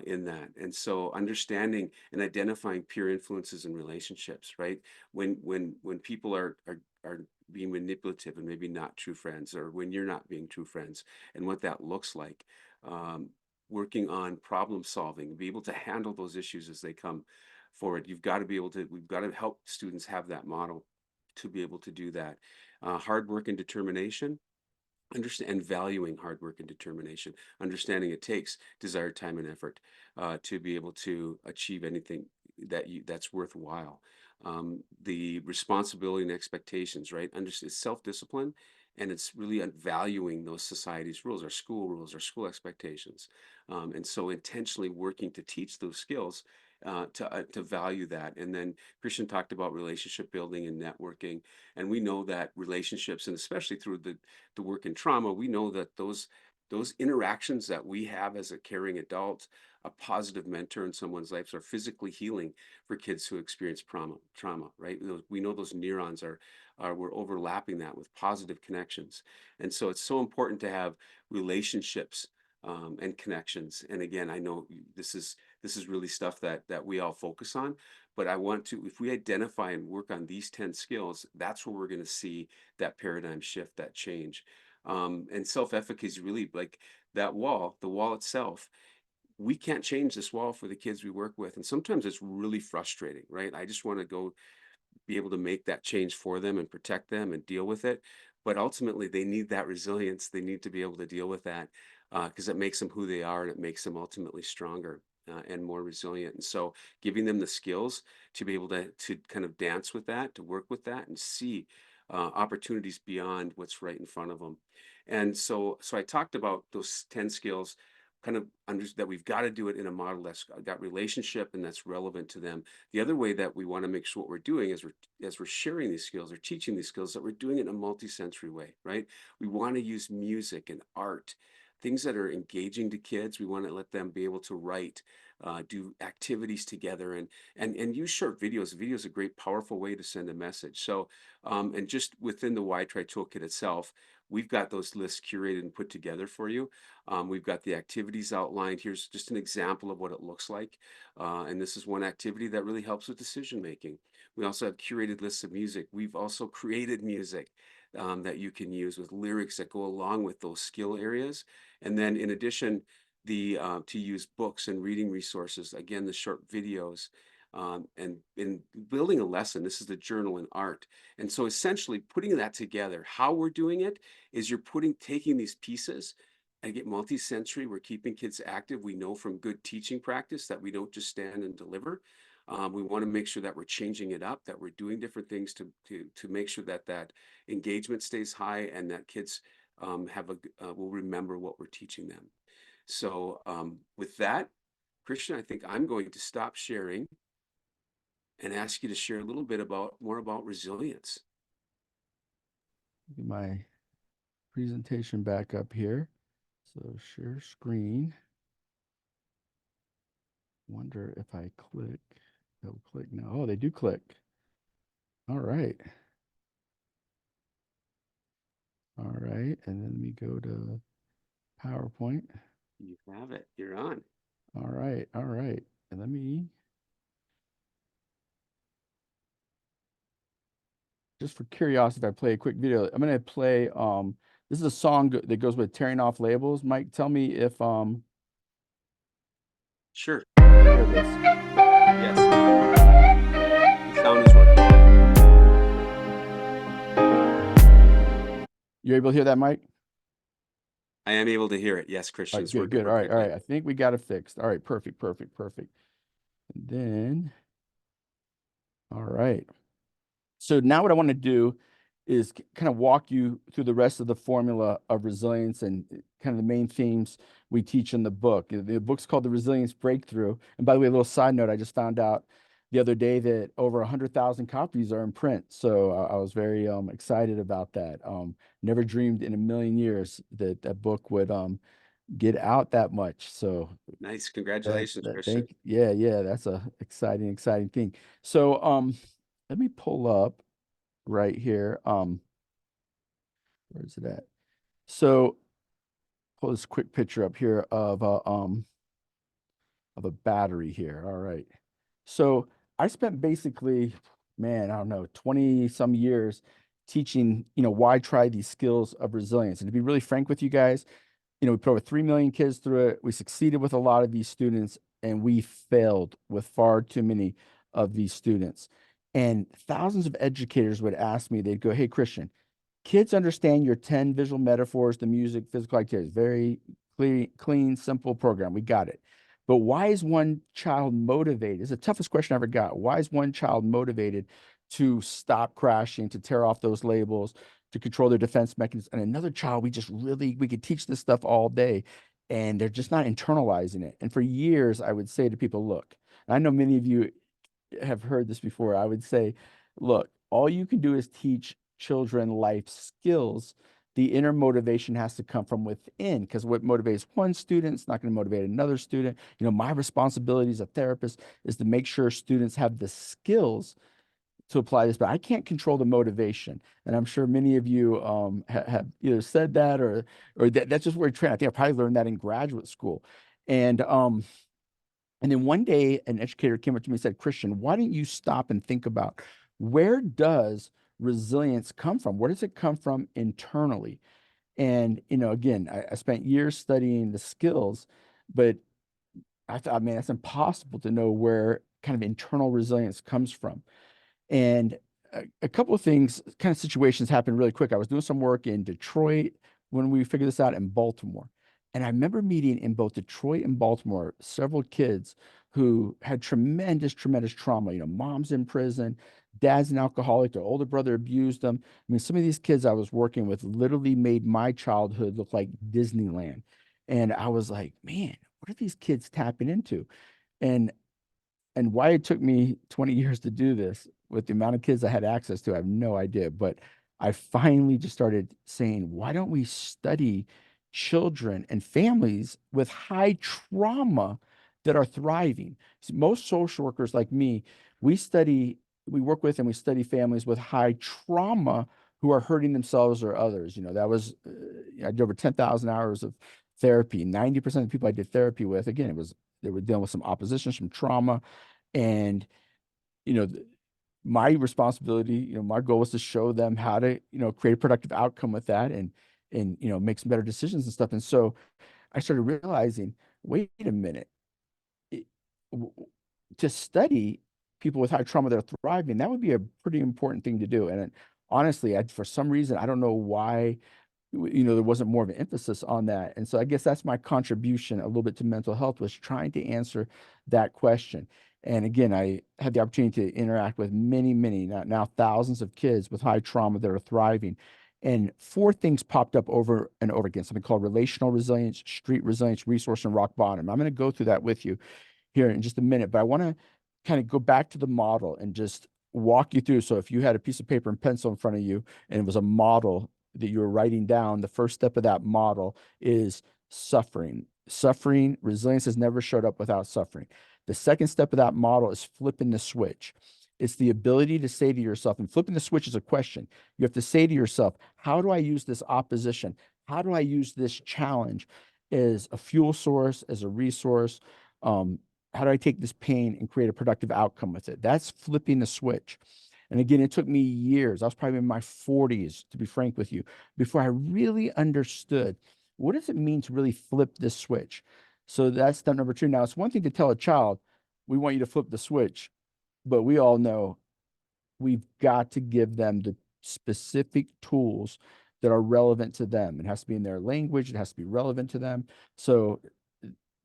in that. And so understanding and identifying peer influences and relationships, right? When people are being manipulative and maybe not true friends, or when you're not being true friends, and what that looks like. Working on problem solving, be able to handle those issues as they come forward. We've got to help students have that model to be able to do that. Hard work and determination. Understand and valuing hard work and determination, understanding it takes desired time and effort to be able to achieve anything that's worthwhile. The responsibility and expectations, right? It's self-discipline, and it's really valuing those society's rules, our school expectations, and so intentionally working to teach those skills. To value that. And then Christian talked about relationship building and networking, and we know that relationships, and especially through the work in trauma, we know that those interactions that we have as a caring adult, a positive mentor in someone's life, are physically healing for kids who experience trauma, right? We know those neurons we're overlapping that with positive connections. And so it's so important to have relationships and connections. And again, I know this is really stuff that we all focus on, but if we identify and work on these 10 skills, that's where we're going to see that paradigm shift, that change. And self-efficacy is really like that wall, the wall itself. We can't change this wall for the kids we work with. And sometimes it's really frustrating, right? I just want to go be able to make that change for them and protect them and deal with it. But ultimately, they need that resilience. They need to be able to deal with that because it makes them who they are and it makes them ultimately stronger and more resilient. And so, giving them the skills to be able to kind of dance with that, to work with that, and see opportunities beyond what's right in front of them. And so I talked about those 10 skills kind of that we've got to do it in a model that's got relationship and that's relevant to them. The other way that we want to make sure what we're doing is as we're sharing these skills or teaching these skills, that we're doing it in a multi-sensory way, right? We want to use music and art, things that are engaging to kids. We want to let them be able to write, do activities together, and use short videos. Video is a great, powerful way to send a message. So, and just within the YTRI toolkit itself, we've got those lists curated and put together for you. We've got the activities outlined. Here's just an example of what it looks like. And this is one activity that really helps with decision making. We also have curated lists of music. We've also created music that you can use with lyrics that go along with those skill areas. And then in addition, to use books and reading resources, again, the short videos, and in building a lesson. This is the journal and art. And so essentially putting that together, how we're doing it is you're taking these pieces and get multi-sensory. We're keeping kids active. We know from good teaching practice that we don't just stand and deliver. We want to make sure that we're changing it up, that we're doing different things to make sure that that engagement stays high and that kids will remember what we're teaching them. So with that, Christian, I think I'm going to stop sharing and ask you to share a little bit more about resilience. Get my presentation back up here. So share screen. Wonder if I click, they'll click now. Oh, they do click. All right. All right. And then let me go to PowerPoint. You have it. You're on. All right. All right. And let me just for curiosity, if I play a quick video, I'm gonna play this is a song that goes with tearing off labels. Mike, tell me if Sure. there it is. Yes. The sound is working. You're able to hear that, Mike? I am able to hear it. Yes, All Christian. right, It's good, working good. All right, all perfectly. right. I think we got it fixed. All right, perfect, perfect, perfect. And then, all right. So now what I want to do is kind of walk you through the rest of the formula of resilience and kind of the main themes we teach in the book. The book's called The Resilience Breakthrough. And by the way, a little side note, I just found out the other day that over 100,000 copies are in print. So I was very excited about that. Never dreamed in a million years that that book would get out that much. So Nice. Congratulations, Christian. yeah, that's a exciting thing. So let me pull up right here. Where is it at? So pull this quick picture up here of a battery here. All right. So I spent basically, man, I don't know, 20 some years teaching, why try these skills of resilience. And to be really frank with you guys, we put over 3 million kids through it. We succeeded with a lot of these students, and we failed with far too many of these students. And thousands of educators would ask me, they'd go, "Hey, Christian, kids understand your 10 visual metaphors, the music, physical activities, very clean, simple program. We got it. But why is one child motivated?" It's the toughest question I ever got. Why is one child motivated to stop crashing, to tear off those labels, to control their defense mechanisms? And another child, we could teach this stuff all day, and they're just not internalizing it. And for years, I would say to people, look, and I know many of you have heard this before. I would say, look, all you can do is teach children life skills. The inner motivation has to come from within, because what motivates one student is not going to motivate another student. My responsibility as a therapist is to make sure students have the skills to apply this, but I can't control the motivation. And I'm sure many of you have either said that or that's just where you're trained. I think I probably learned that in graduate school. And then one day, an educator came up to me and said, "Christian, why don't you stop and think about where does resilience come from? Where does it come from internally?" And, again, I spent years studying the skills, but I thought, man, that's impossible to know where kind of internal resilience comes from. And a couple of things, kind of situations happened really quick. I was doing some work in Detroit when we figured this out, in Baltimore. And I remember meeting in both Detroit and Baltimore several kids who had tremendous, tremendous trauma. Mom's in prison, dad's an alcoholic, their older brother abused them. I mean, some of these kids I was working with literally made my childhood look like Disneyland. And I was like, man, what are these kids tapping into? And why it took me 20 years to do this with the amount of kids I had access to, I have no idea. But I finally just started saying, why don't we study children and families with high trauma that are thriving? Most social workers like me, we work with and we study families with high trauma who are hurting themselves or others. That was, I did over 10,000 hours of therapy. 90% of the people I did therapy with, again, they were dealing with some opposition, some trauma. And, you know, th- my responsibility, my goal was to show them how to, create a productive outcome with that and, make some better decisions and stuff. And so I started realizing, wait a minute, it- w- w- to study people with high trauma that are thriving, that would be a pretty important thing to do. And honestly, for some reason, I don't know why, there wasn't more of an emphasis on that. And so I guess that's my contribution a little bit to mental health, was trying to answer that question. And again, I had the opportunity to interact with many, many, now thousands of kids with high trauma that are thriving. And four things popped up over and over again, something called relational resilience, street resilience, resource, and rock bottom. I'm going to go through that with you here in just a minute, but I want to kind of go back to the model and just walk you through. So if you had a piece of paper and pencil in front of you and it was a model that you were writing down, the first step of that model is suffering. Suffering, resilience has never showed up without suffering. The second step of that model is flipping the switch. It's the ability to say to yourself, and flipping the switch is a question. You have to say to yourself, how do I use this opposition? How do I use this challenge as a fuel source, as a resource? How do I take this pain and create a productive outcome with it? That's flipping the switch. And again, it took me years. I was probably in my 40s, to be frank with you, before I really understood what does it mean to really flip this switch. So that's step number two. Now, it's one thing to tell a child, we want you to flip the switch, but we all know we've got to give them the specific tools that are relevant to them. It has to be in their language. It has to be relevant to them. So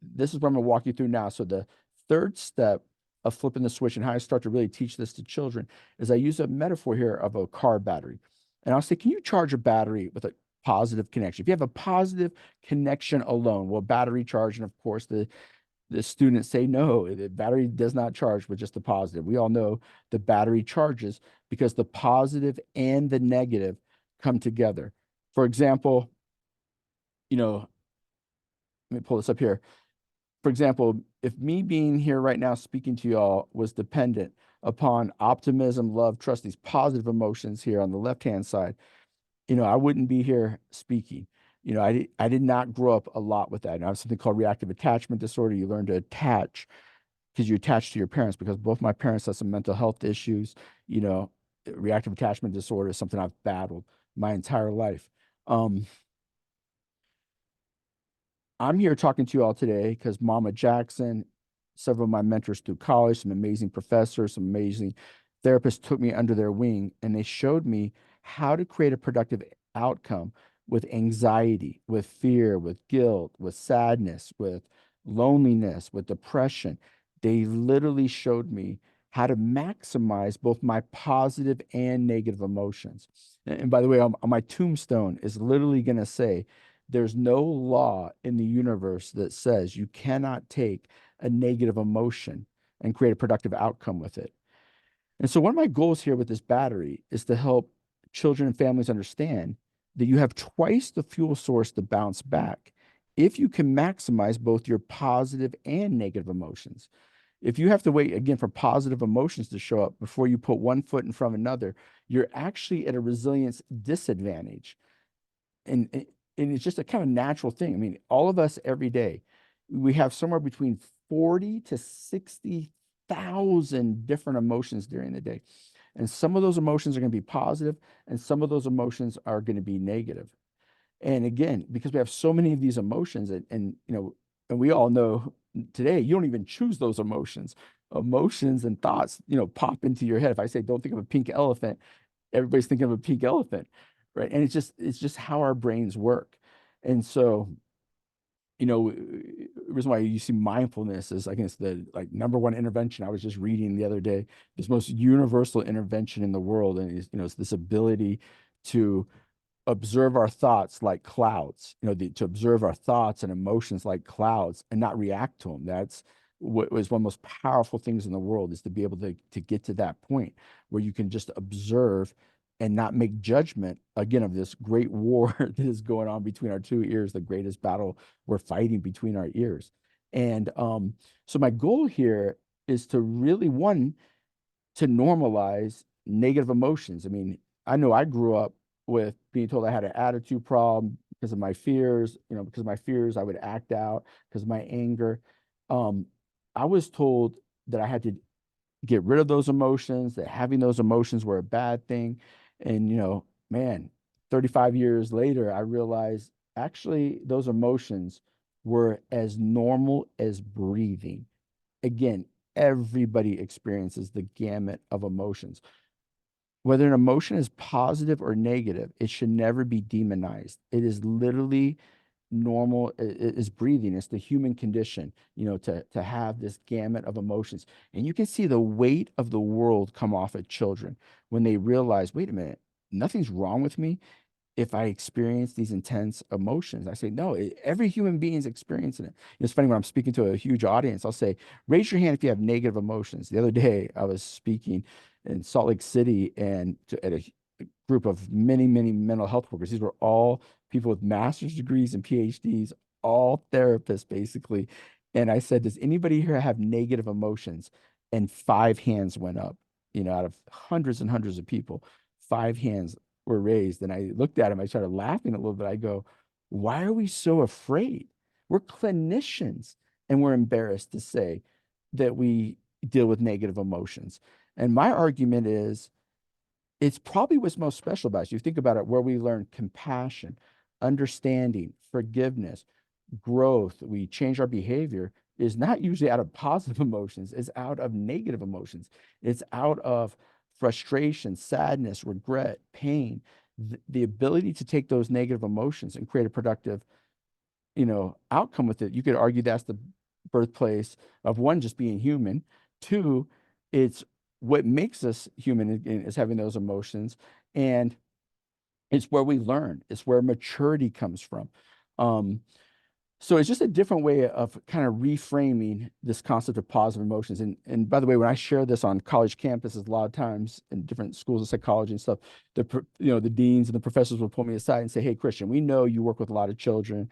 this is what I'm going to walk you through now. So the third step of flipping the switch and how I start to really teach this to children is I use a metaphor here of a car battery. And I'll say, can you charge a battery with a positive connection? If you have a positive connection alone, will battery charge? And of course, the students say no, the battery does not charge with just the positive. We all know the battery charges because the positive and the negative come together. For example, let me pull this up here. For example, if me being here right now speaking to y'all was dependent upon optimism, love, trust, these positive emotions here on the left-hand side, I wouldn't be here speaking. I did not grow up a lot with that. I have something called reactive attachment disorder. You learn to attach because you attach to your parents, because both my parents have some mental health issues. Reactive attachment disorder is something I've battled my entire life. I'm here talking to you all today because Mama Jackson, several of my mentors through college, some amazing professors, some amazing therapists took me under their wing, and they showed me how to create a productive outcome with anxiety, with fear, with guilt, with sadness, with loneliness, with depression. They literally showed me how to maximize both my positive and negative emotions. And by the way, on my tombstone is literally going to say, there's no law in the universe that says you cannot take a negative emotion and create a productive outcome with it. And so, one of my goals here with this battery is to help children and families understand that you have twice the fuel source to bounce back if you can maximize both your positive and negative emotions. If you have to wait again for positive emotions to show up before you put one foot in front of another, you're actually at a resilience disadvantage. And it's just a kind of natural thing. I mean, all of us every day, we have somewhere between 40 to 60,000 different emotions during the day. And some of those emotions are going to be positive, and some of those emotions are going to be negative. And again, because we have so many of these emotions and and we all know today, you don't even choose those emotions. Emotions and thoughts, pop into your head. If I say, don't think of a pink elephant, everybody's thinking of a pink elephant, right? And it's just how our brains work. And so, the reason why you see mindfulness is, I guess, the like number one intervention. I was just reading the other day, this most universal intervention in the world, and it's this ability to observe our thoughts like clouds, to observe our thoughts and emotions like clouds and not react to them. That's what was one of the most powerful things in the world, is to be able to get to that point where you can just observe and not make judgment again of this great war that is going on between our two ears, the greatest battle we're fighting between our ears. And so my goal here is to really, one, to normalize negative emotions. I mean, I know I grew up with being told I had an attitude problem because of my fears, because of my fears, I would act out because of my anger. I was told that I had to get rid of those emotions, that having those emotions were a bad thing. And, man, 35 years later, I realized actually those emotions were as normal as breathing. Again, everybody experiences the gamut of emotions. Whether an emotion is positive or negative, it should never be demonized. It is literally normal, is breathing. It's the human condition, to have this gamut of emotions. And you can see the weight of the world come off of children when they realize, wait a minute, nothing's wrong with me if I experience these intense emotions. I say, no, every human being is experiencing it. It's funny when I'm speaking to a huge audience, I'll say, raise your hand if you have negative emotions. The other day, I was speaking in Salt Lake City and at a group of many, many mental health workers. These were all people with master's degrees and PhDs, all therapists, basically. And I said, does anybody here have negative emotions? And 5 hands went up, out of hundreds and hundreds of people, 5 hands were raised. And I looked at him, I started laughing a little bit. I go, why are we so afraid? We're clinicians and we're embarrassed to say that we deal with negative emotions. And my argument is, it's probably what's most special about us. You think about it, where we learn compassion, understanding, forgiveness, growth, we change our behavior, is not usually out of positive emotions, it's out of negative emotions. It's out of frustration, sadness, regret, pain. The ability to take those negative emotions and create a productive, outcome with it. You could argue that's the birthplace of, one, just being human. Two, it's what makes us human is having those emotions. And it's where we learn. It's where maturity comes from. Um, so it's just a different way of kind of reframing this concept of positive emotions. And by the way, when I share this on college campuses, a lot of times in different schools of psychology and stuff, the deans and the professors will pull me aside and say, "Hey, Christian, we know you work with a lot of children,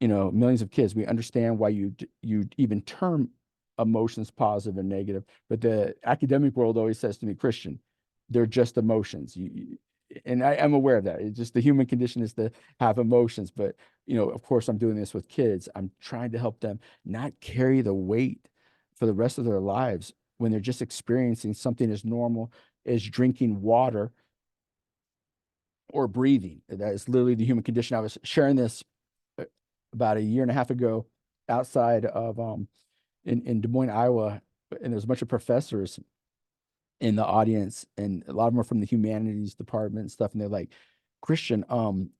millions of kids. We understand why you even term emotions positive and negative, but the academic world always says to me, Christian, they're just emotions. And I'm aware of that. It's just the human condition is to have emotions. But, of course, I'm doing this with kids. I'm trying to help them not carry the weight for the rest of their lives when they're just experiencing something as normal as drinking water or breathing. That is literally the human condition. I was sharing this about a year and a half ago outside of in Des Moines, Iowa, and there's a bunch of professors in the audience, and a lot of them are from the humanities department and stuff, and they're like, Christian,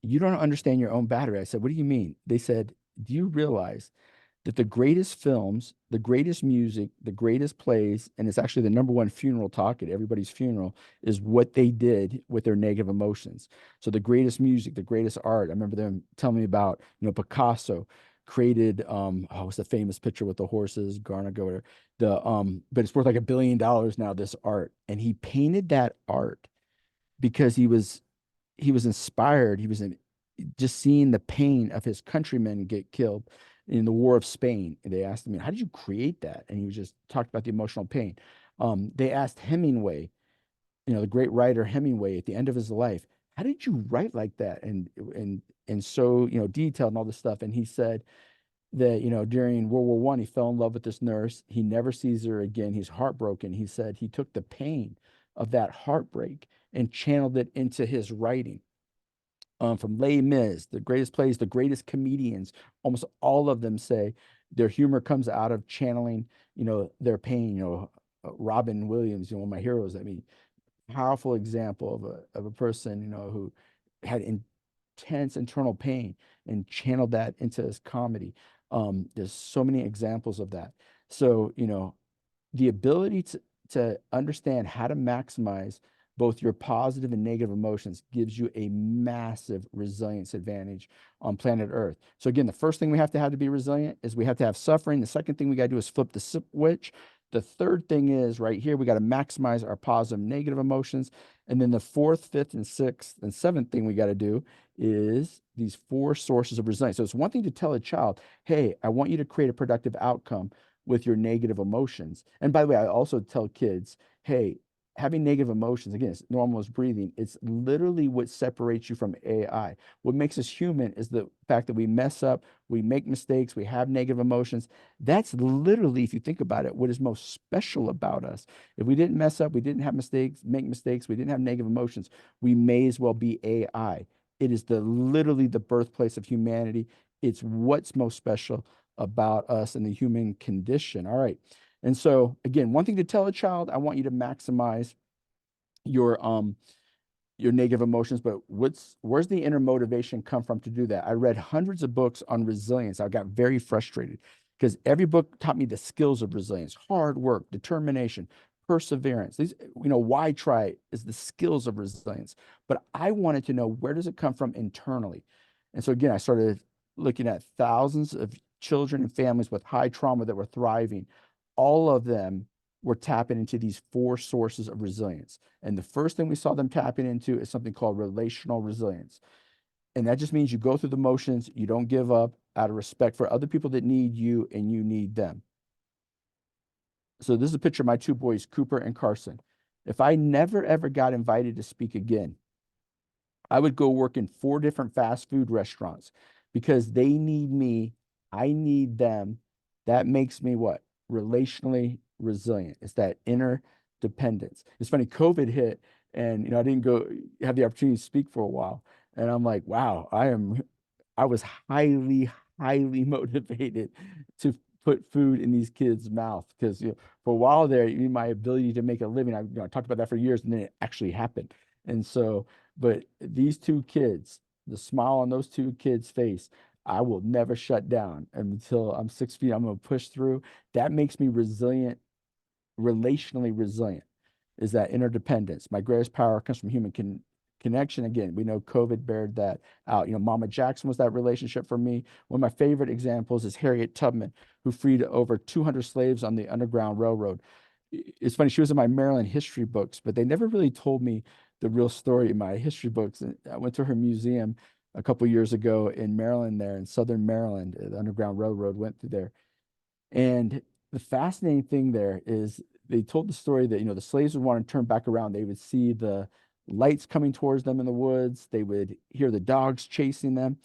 you don't understand your own battery. I said, what do you mean? They said, do you realize that the greatest films, the greatest music, the greatest plays, and it's actually the number one funeral talk at everybody's funeral, is what they did with their negative emotions. So the greatest music, the greatest art. I remember them telling me about, Picasso created what's the famous picture with the horses, Garnier, whatever. But it's worth like $1 billion now, this art. And he painted that art because he was inspired. He was just seeing the pain of his countrymen get killed in the War of Spain. And they asked him, how did you create that? And he was just talked about the emotional pain. They asked Hemingway, the great writer Hemingway, at the end of his life, how did you write like that? And so, detailed and all this stuff. And he said that, during World War I, he fell in love with this nurse. He never sees her again. He's heartbroken. He said he took the pain of that heartbreak and channeled it into his writing. from Les Mis, the greatest plays, the greatest comedians, almost all of them say their humor comes out of channeling, their pain. Robin Williams, one of my heroes. I mean, powerful example of a person, who had intense internal pain and channeled that into his comedy. There's so many examples of that. So, the ability to understand how to maximize both your positive and negative emotions gives you a massive resilience advantage on planet Earth. So again, the first thing we have to be resilient is we have to have suffering. The second thing we got to do is flip the switch. The third thing is right here, we got to maximize our positive and negative emotions. And then the fourth, fifth, and sixth, and seventh thing we got to do is these 4 sources of resilience. So it's one thing to tell a child, hey, I want you to create a productive outcome with your negative emotions. And by the way, I also tell kids, hey, having negative emotions, again, it's normal as breathing. It's literally what separates you from AI. What makes us human is the fact that we mess up, we make mistakes, we have negative emotions. That's literally, if you think about it, what is most special about us. If we didn't mess up, we didn't have mistakes, make mistakes, we didn't have negative emotions, we may as well be AI. It is literally the birthplace of humanity. It's what's most special about us and the human condition. All right. And so again, one thing to tell a child, I want you to maximize your negative emotions, but where's the inner motivation come from to do that? I read hundreds of books on resilience. I got very frustrated because every book taught me the skills of resilience: hard work, determination, perseverance. These, why try is the skills of resilience. But I wanted to know, where does it come from internally? And so again, I started looking at thousands of children and families with high trauma that were thriving. All of them were tapping into these 4 sources of resilience. And the first thing we saw them tapping into is something called relational resilience. And that just means you go through the motions, you don't give up out of respect for other people that need you and you need them. So this is a picture of my 2 boys, Cooper and Carson. If I never ever got invited to speak again, I would go work in 4 different fast food restaurants because they need me, I need them. That makes me what? Relationally resilient. It's that inner dependence. It's funny, COVID hit and I didn't go have the opportunity to speak for a while. And I'm like, wow, I was highly, highly motivated to put food in these kids' mouth because for a while there, my ability to make a living, I talked about that for years, and then it actually happened. And so, but these 2 kids, the smile on those 2 kids' face, I will never shut down until I'm 6 feet. I'm going to push through. That makes me resilient, relationally resilient, is that interdependence. My greatest power comes from human connection. Again, we know COVID bared that out. Mama Jackson was that relationship for me. One of my favorite examples is Harriet Tubman, who freed over 200 slaves on the Underground Railroad. It's funny, she was in my Maryland history books, but they never really told me the real story in my history books. And I went to her museum a couple years ago in Maryland, there in Southern Maryland. The Underground Railroad went through there. And the fascinating thing there is they told the story that, the slaves would want to turn back around. They would see the lights coming towards them in the woods. They would hear the dogs chasing them,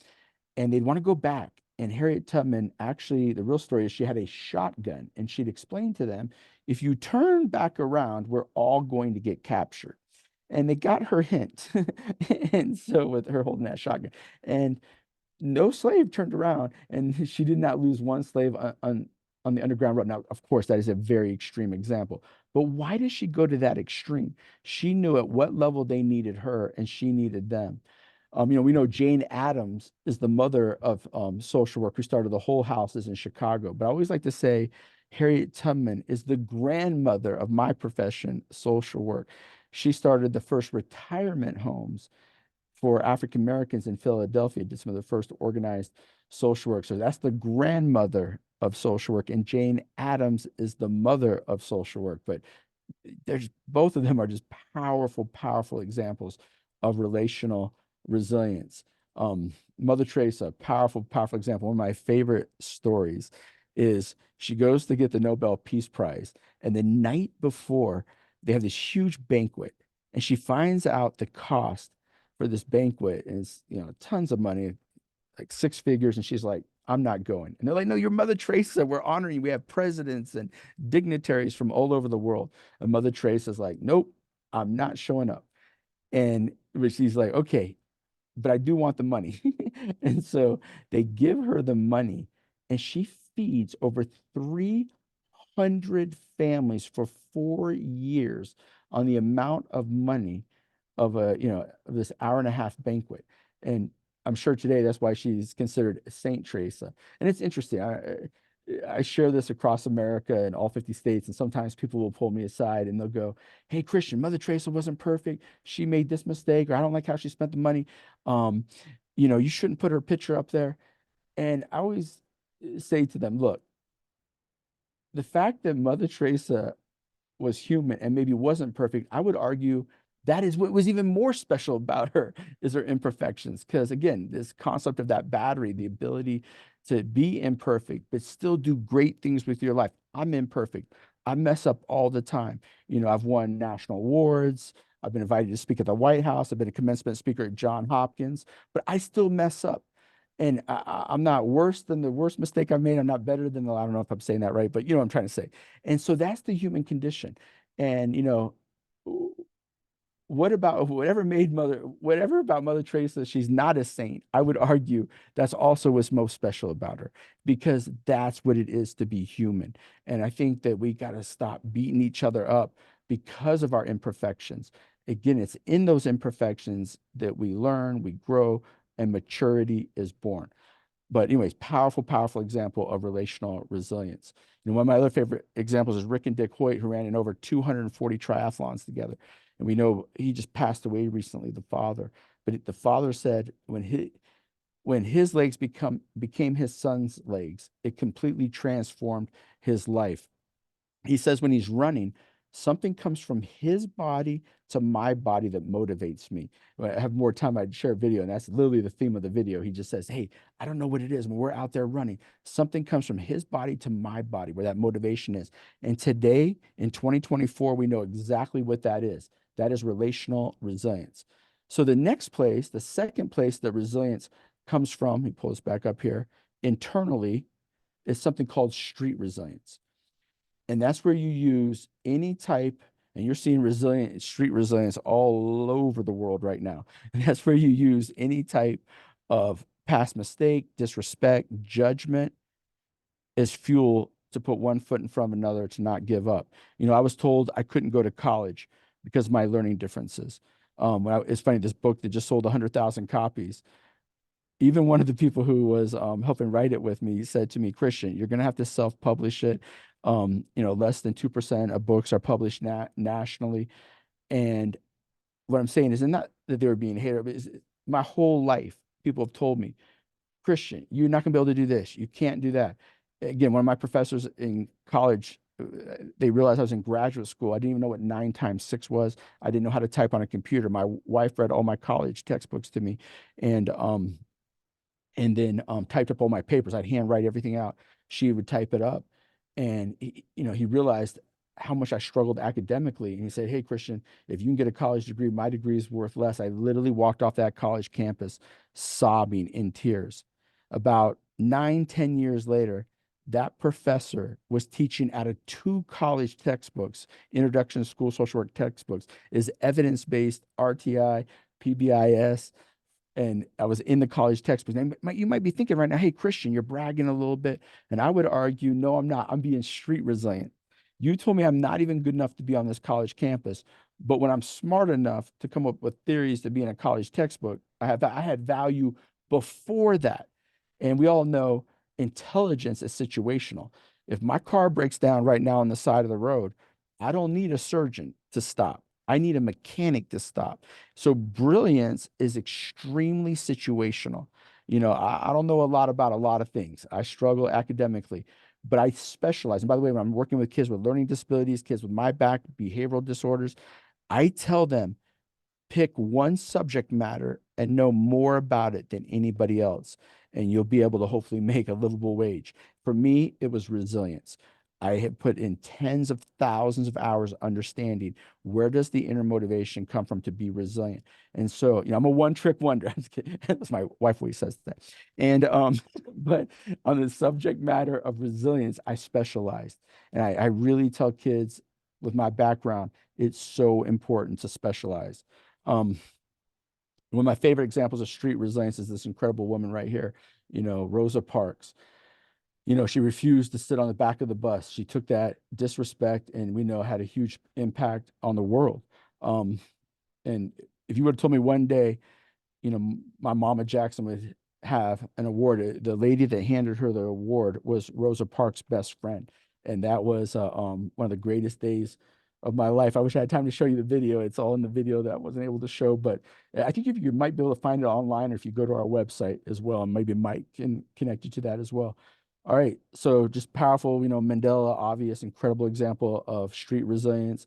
and they'd want to go back. And Harriet Tubman, actually, the real story is she had a shotgun, and she'd explain to them, if you turn back around, we're all going to get captured. And they got her hint. And so with her holding that shotgun, and no slave turned around, and she did not lose one slave on the Underground Road. Now, of course, that is a very extreme example, but why did she go to that extreme? She knew at what level they needed her, and she needed them. We know Jane Addams is the mother of social work, who started the Whole Houses in Chicago. But I always like to say Harriet Tubman is the grandmother of my profession, social work. She started the first retirement homes for African Americans in Philadelphia, did some of the first organized social work. So that's the grandmother of social work. And Jane Addams is the mother of social work. But both of them are just powerful, powerful examples of relational resilience. Mother Teresa, powerful, powerful example. One of my favorite stories is she goes to get the Nobel Peace Prize, and the night before, they have this huge banquet, and she finds out the cost for this banquet, and it's tons of money, like 6 figures, and she's like, I'm not going. And they're like, no, you're Mother Teresa. We're honoring you. We have presidents and dignitaries from all over the world. And Mother Teresa's like, nope, I'm not showing up. And but she's like, okay, but I do want the money. And so they give her the money, and she feeds over 300 families for 4 years on the amount of money of of this hour and a half banquet. And I'm sure today that's why she's considered Saint Teresa. And it's interesting. I share this across America and all 50 states, and sometimes people will pull me aside and they'll go, "Hey, Christian, Mother Teresa wasn't perfect. She made this mistake, or I don't like how she spent the money. Um, you shouldn't put her picture up there." And I always say to them, look, the fact that Mother Teresa was human and maybe wasn't perfect, I would argue that is what was even more special about her is her imperfections. Because again, this concept of that battery, the ability to be imperfect, but still do great things with your life. I'm imperfect. I mess up all the time. I've won national awards. I've been invited to speak at the White House. I've been a commencement speaker at Johns Hopkins, but I still mess up. And I'm not worse than the worst mistake I've made. I'm not better than I don't know if I'm saying that right, but you know what I'm trying to say. And so that's the human condition. And what about whatever about Mother Teresa, she's not a saint. I would argue that's also what's most special about her, because that's what it is to be human. And I think that we got to stop beating each other up because of our imperfections. Again, it's in those imperfections that we learn, we grow, and maturity is born. But anyways, powerful, powerful example of relational resilience. One of my other favorite examples is Rick and Dick Hoyt, who ran in over 240 triathlons together. And we know he just passed away recently, the father. But the father said when his legs became his son's legs, it completely transformed his life. He says when he's running, something comes from his body to my body that motivates me. When I have more time, I'd share a video, and that's literally the theme of the video. He just says, "Hey, I don't know what it is. When we're out there running, something comes from his body to my body where that motivation is." And today in 2024, we know exactly what that is. That is relational resilience. So the second place that resilience comes from, he pulls back up here, internally, is something called street resilience. And that's where you use any type, and you're seeing street resilience all over the world right now. And that's where you use any type of past mistake, disrespect, judgment as fuel to put one foot in front of another, to not give up. I was told I couldn't go to college because of my learning differences. It's funny, this book that just sold 100,000 copies, even one of the people who was helping write it with me said to me, "Christian, you're going to have to self-publish it. Less than 2% of books are published nationally." And what I'm saying is not that they were being hated, but my whole life, people have told me, "Christian, you're not going to be able to do this. You can't do that." Again, one of my professors in college, they realized I was in graduate school. I didn't even know what 9 times 6 was. I didn't know how to type on a computer. My wife read all my college textbooks to me, and then typed up all my papers. I'd handwrite everything out. She would type it up. And he realized how much I struggled academically. And he said, "Hey, Christian, if you can get a college degree, my degree is worth less." I literally walked off that college campus sobbing in tears. About 9, 10 years later, that professor was teaching out of 2 college textbooks, Introduction to School Social Work textbooks, is evidence-based RTI, PBIS, and I was in the college textbooks. And you might be thinking right now, "Hey, Christian, you're bragging a little bit." And I would argue, no, I'm not. I'm being street resilient. You told me I'm not even good enough to be on this college campus. But when I'm smart enough to come up with theories to be in a college textbook, I had value before that. And we all know intelligence is situational. If my car breaks down right now on the side of the road, I don't need a surgeon to stop. I need a mechanic to stop. So brilliance is extremely situational. I don't know a lot about a lot of things. I struggle academically, but I specialize. And by the way, when I'm working with kids with learning disabilities, kids with my back, behavioral disorders, I tell them, pick one subject matter and know more about it than anybody else, and you'll be able to hopefully make a livable wage. For me, it was resilience. I have put in tens of thousands of hours understanding where does the inner motivation come from to be resilient. And so, I'm a one-trick wonder. I'm just kidding. That's my wife always says that. And but on the subject matter of resilience, I specialized. And I really tell kids with my background, it's so important to specialize. Um, One of my favorite examples of street resilience is this incredible woman right here, Rosa Parks. She refused to sit on the back of the bus. She took that disrespect and we know had a huge impact on the world. And if you would have told me one day, my Mama Jackson would have an award, the lady that handed her the award was Rosa Parks' best friend. And that was one of the greatest days of my life. I wish I had time to show you the video. It's all in the video that I wasn't able to show, but I think if you might be able to find it online, or if you go to our website as well, and maybe Mike can connect you to that as well. All right, so just powerful, Mandela, obvious, incredible example of street resilience.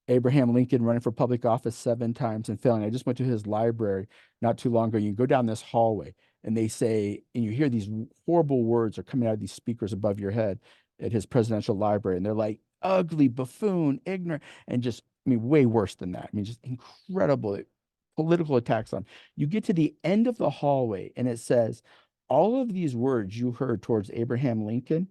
Abraham Lincoln running for public office 7 times and failing. I just went to his library not too long ago. You go down this hallway and they say, and you hear these horrible words are coming out of these speakers above your head at his presidential library. And they're like, ugly, buffoon, ignorant, and just, way worse than that. Just incredible political attacks on. You get to the end of the hallway and it says, all of these words you heard towards Abraham Lincoln,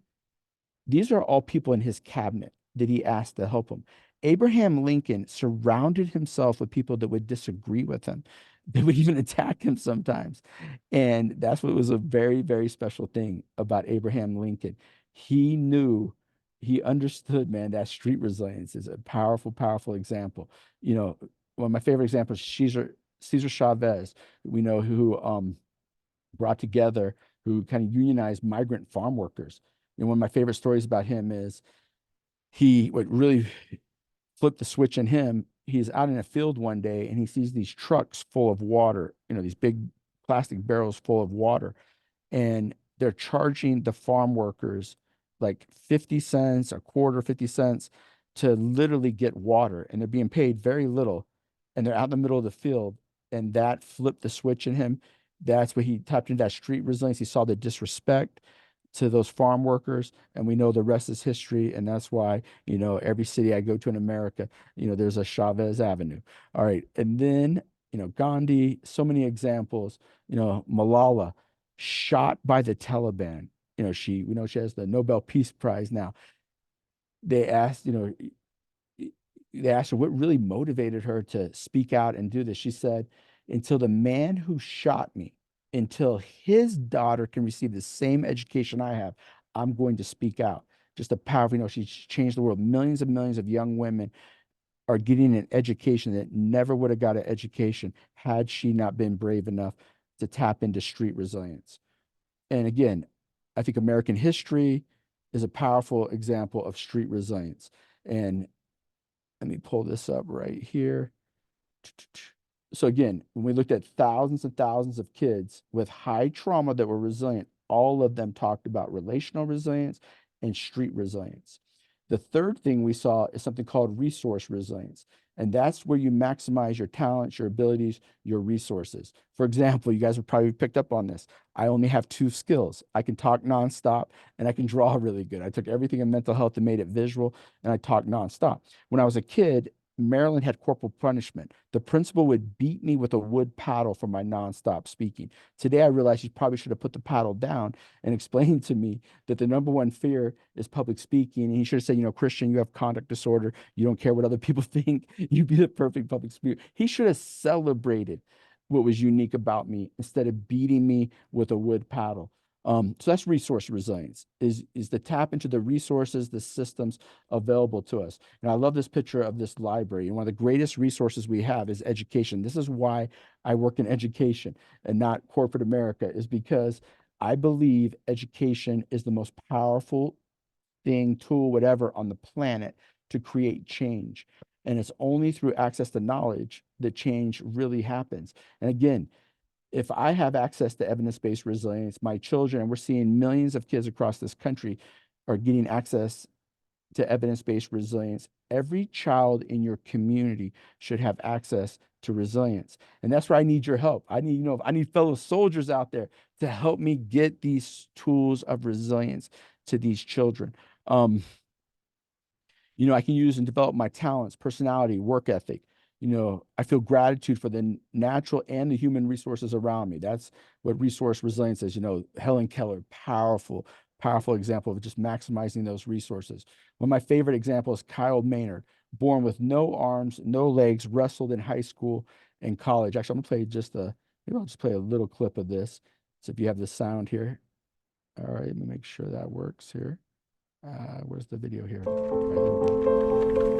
these are all people in his cabinet that he asked to help him. Abraham Lincoln surrounded himself with people that would disagree with him. They would even attack him sometimes. And that's what was a very, very special thing about Abraham Lincoln. He knew, he understood, man, that street resilience is a powerful, powerful example. One of my favorite examples, Cesar Chavez, we know, who brought together, who kind of unionized migrant farm workers. One of my favorite stories about him is what really flipped the switch in him. He's out in a field one day and he sees these trucks full of water, these big plastic barrels full of water. And they're charging the farm workers like 50 cents, a quarter, 50 cents to literally get water. And they're being paid very little. And they're out in the middle of the field. And that flipped the switch in him. That's what he tapped into, that street resilience. He saw the disrespect to those farm workers, and we know the rest is history. And that's why, every city I go to in America, there's a Chavez Avenue. All right. And then, Gandhi, so many examples, Malala shot by the Taliban. We know she has the Nobel Peace Prize now. They asked, they asked her what really motivated her to speak out and do this. She said, until the man who shot me, until his daughter can receive the same education I have, I'm going to speak out. Just a powerful, she's changed the world. Millions and millions of young women are getting an education that never would have got an education had she not been brave enough to tap into street resilience. And again, I think American history is a powerful example of street resilience. And let me pull this up right here. So again, when we looked at thousands and thousands of kids with high trauma that were resilient, all of them talked about relational resilience and street resilience. The third thing we saw is something called resource resilience. And that's where you maximize your talents, your abilities, your resources. For example, you guys have probably picked up on this. I only have 2 skills. I can talk nonstop and I can draw really good. I took everything in mental health and made it visual, and I talk nonstop. When I was a kid, Maryland had corporal punishment. The principal would beat me with a wood paddle for my nonstop speaking. Today, I realized he probably should have put the paddle down and explained to me that the number one fear is public speaking. And he should have said, Christian, you have conduct disorder. You don't care what other people think. You be the perfect public speaker. He should have celebrated what was unique about me instead of beating me with a wood paddle. So that's resource resilience, is to tap into the resources, the systems available to us. And I love this picture of this library. And one of the greatest resources we have is education. This is why I work in education and not corporate America, is because I believe education is the most powerful thing, tool, whatever, on the planet to create change. And it's only through access to knowledge that change really happens. And again, if I have access to evidence-based resilience, my children, and we're seeing millions of kids across this country are getting access to evidence-based resilience. Every child in your community should have access to resilience. And that's where I need your help. I need fellow soldiers out there to help me get these tools of resilience to these children. I can use and develop my talents, personality, work ethic. I feel gratitude for the natural and the human resources around me. That's what resource resilience is. Helen Keller, powerful, powerful example of just maximizing those resources. One of my favorite examples is Kyle Maynard, born with no arms, no legs, wrestled in high school, in college. Actually, I'm gonna play maybe I'll just play a little clip of this. So if you have the sound here. All right, let me make sure that works here. Where's the video here?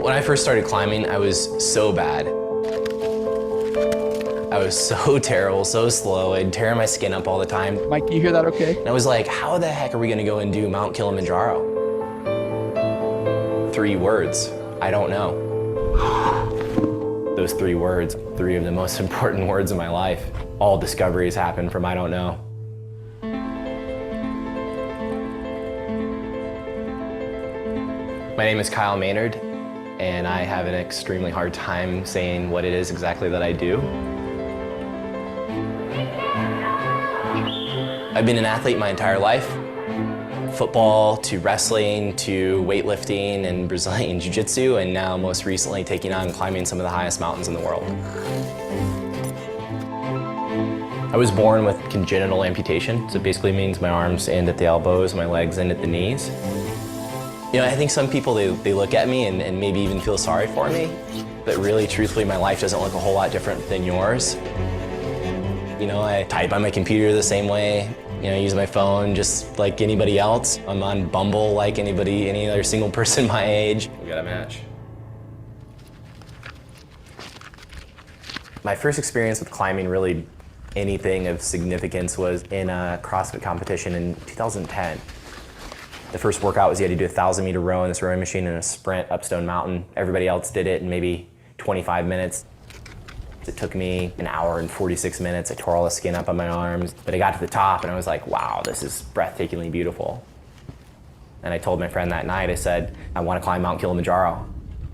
When I first started climbing, I was so bad. I was so terrible, so slow. I'd tear my skin up all the time. Mike, can you hear that okay? And I was like, how the heck are we gonna go and do Mount Kilimanjaro? 3 words, I don't know. Those 3 words, 3 of the most important words in my life. All discoveries happen from I don't know. My name is Kyle Maynard, and I have an extremely hard time saying what it is exactly that I do. I've been an athlete my entire life. Football to wrestling to weightlifting and Brazilian Jiu-Jitsu, and now most recently taking on climbing some of the highest mountains in the world. I was born with congenital amputation, so it basically means my arms end at the elbows, my legs end at the knees. You know, I think some people, they look at me and maybe even feel sorry for me, but really, truthfully, my life doesn't look a whole lot different than yours. You know, I type on my computer the same way. You know, I use my phone just like anybody else. I'm on Bumble like any other single person my age. We got a match. My first experience with climbing, really anything of significance, was in a CrossFit competition in 2010. The first workout was you had to do a 1,000-meter row in this rowing machine and a sprint up Stone Mountain. Everybody else did it in maybe 25 minutes. It took me an hour and 46 minutes. I tore all the skin up on my arms, but I got to the top and I was like, wow, this is breathtakingly beautiful. And I told my friend that night, I said, I want to climb Mount Kilimanjaro.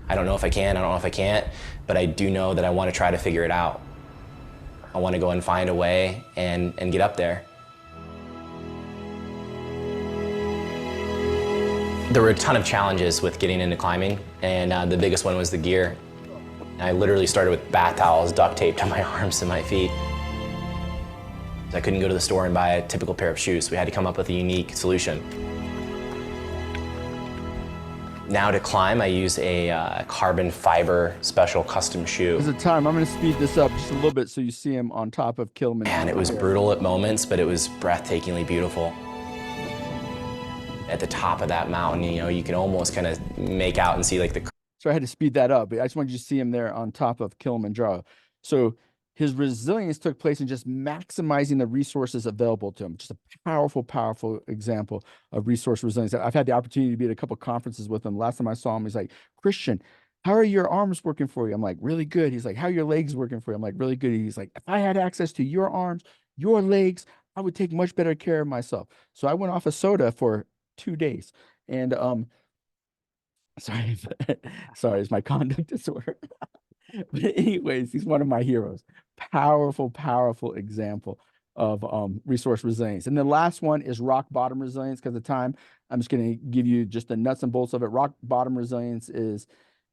I don't know if I can, I don't know if I can't, but I do know that I want to try to figure it out. I want to go and find a way and get up there. There were a ton of challenges with getting into climbing, and the biggest one was the gear. I literally started with bath towels duct taped to my arms and my feet. I couldn't go to the store and buy a typical pair of shoes, so we had to come up with a unique solution. Now to climb, I use a carbon fiber special custom shoe. There's a time, I'm gonna speed this up just a little bit so you see him on top of Kilimanjaro. Man, it was brutal at moments, but it was breathtakingly beautiful. At the top of that mountain, you know, you can almost kind of make out and see like the... So I had to speed that up, but I just wanted you to see him there on top of Kilimanjaro. So his resilience took place in just maximizing the resources available to him. Just a powerful, powerful example of resource resilience. I've had the opportunity to be at a couple of conferences with him. Last time I saw him, he's like, Christian, how are your arms working for you? I'm like, really good. He's like, how are your legs working for you? I'm like, really good. He's like, if I had access to your arms, your legs, I would take much better care of myself. So I went off of soda for 2 days. And sorry, it's my conduct disorder. But anyways, he's one of my heroes. Powerful, powerful example of resource resilience. And the last one is rock bottom resilience. Because of time, I'm just going to give you just the nuts and bolts of it. Rock bottom resilience is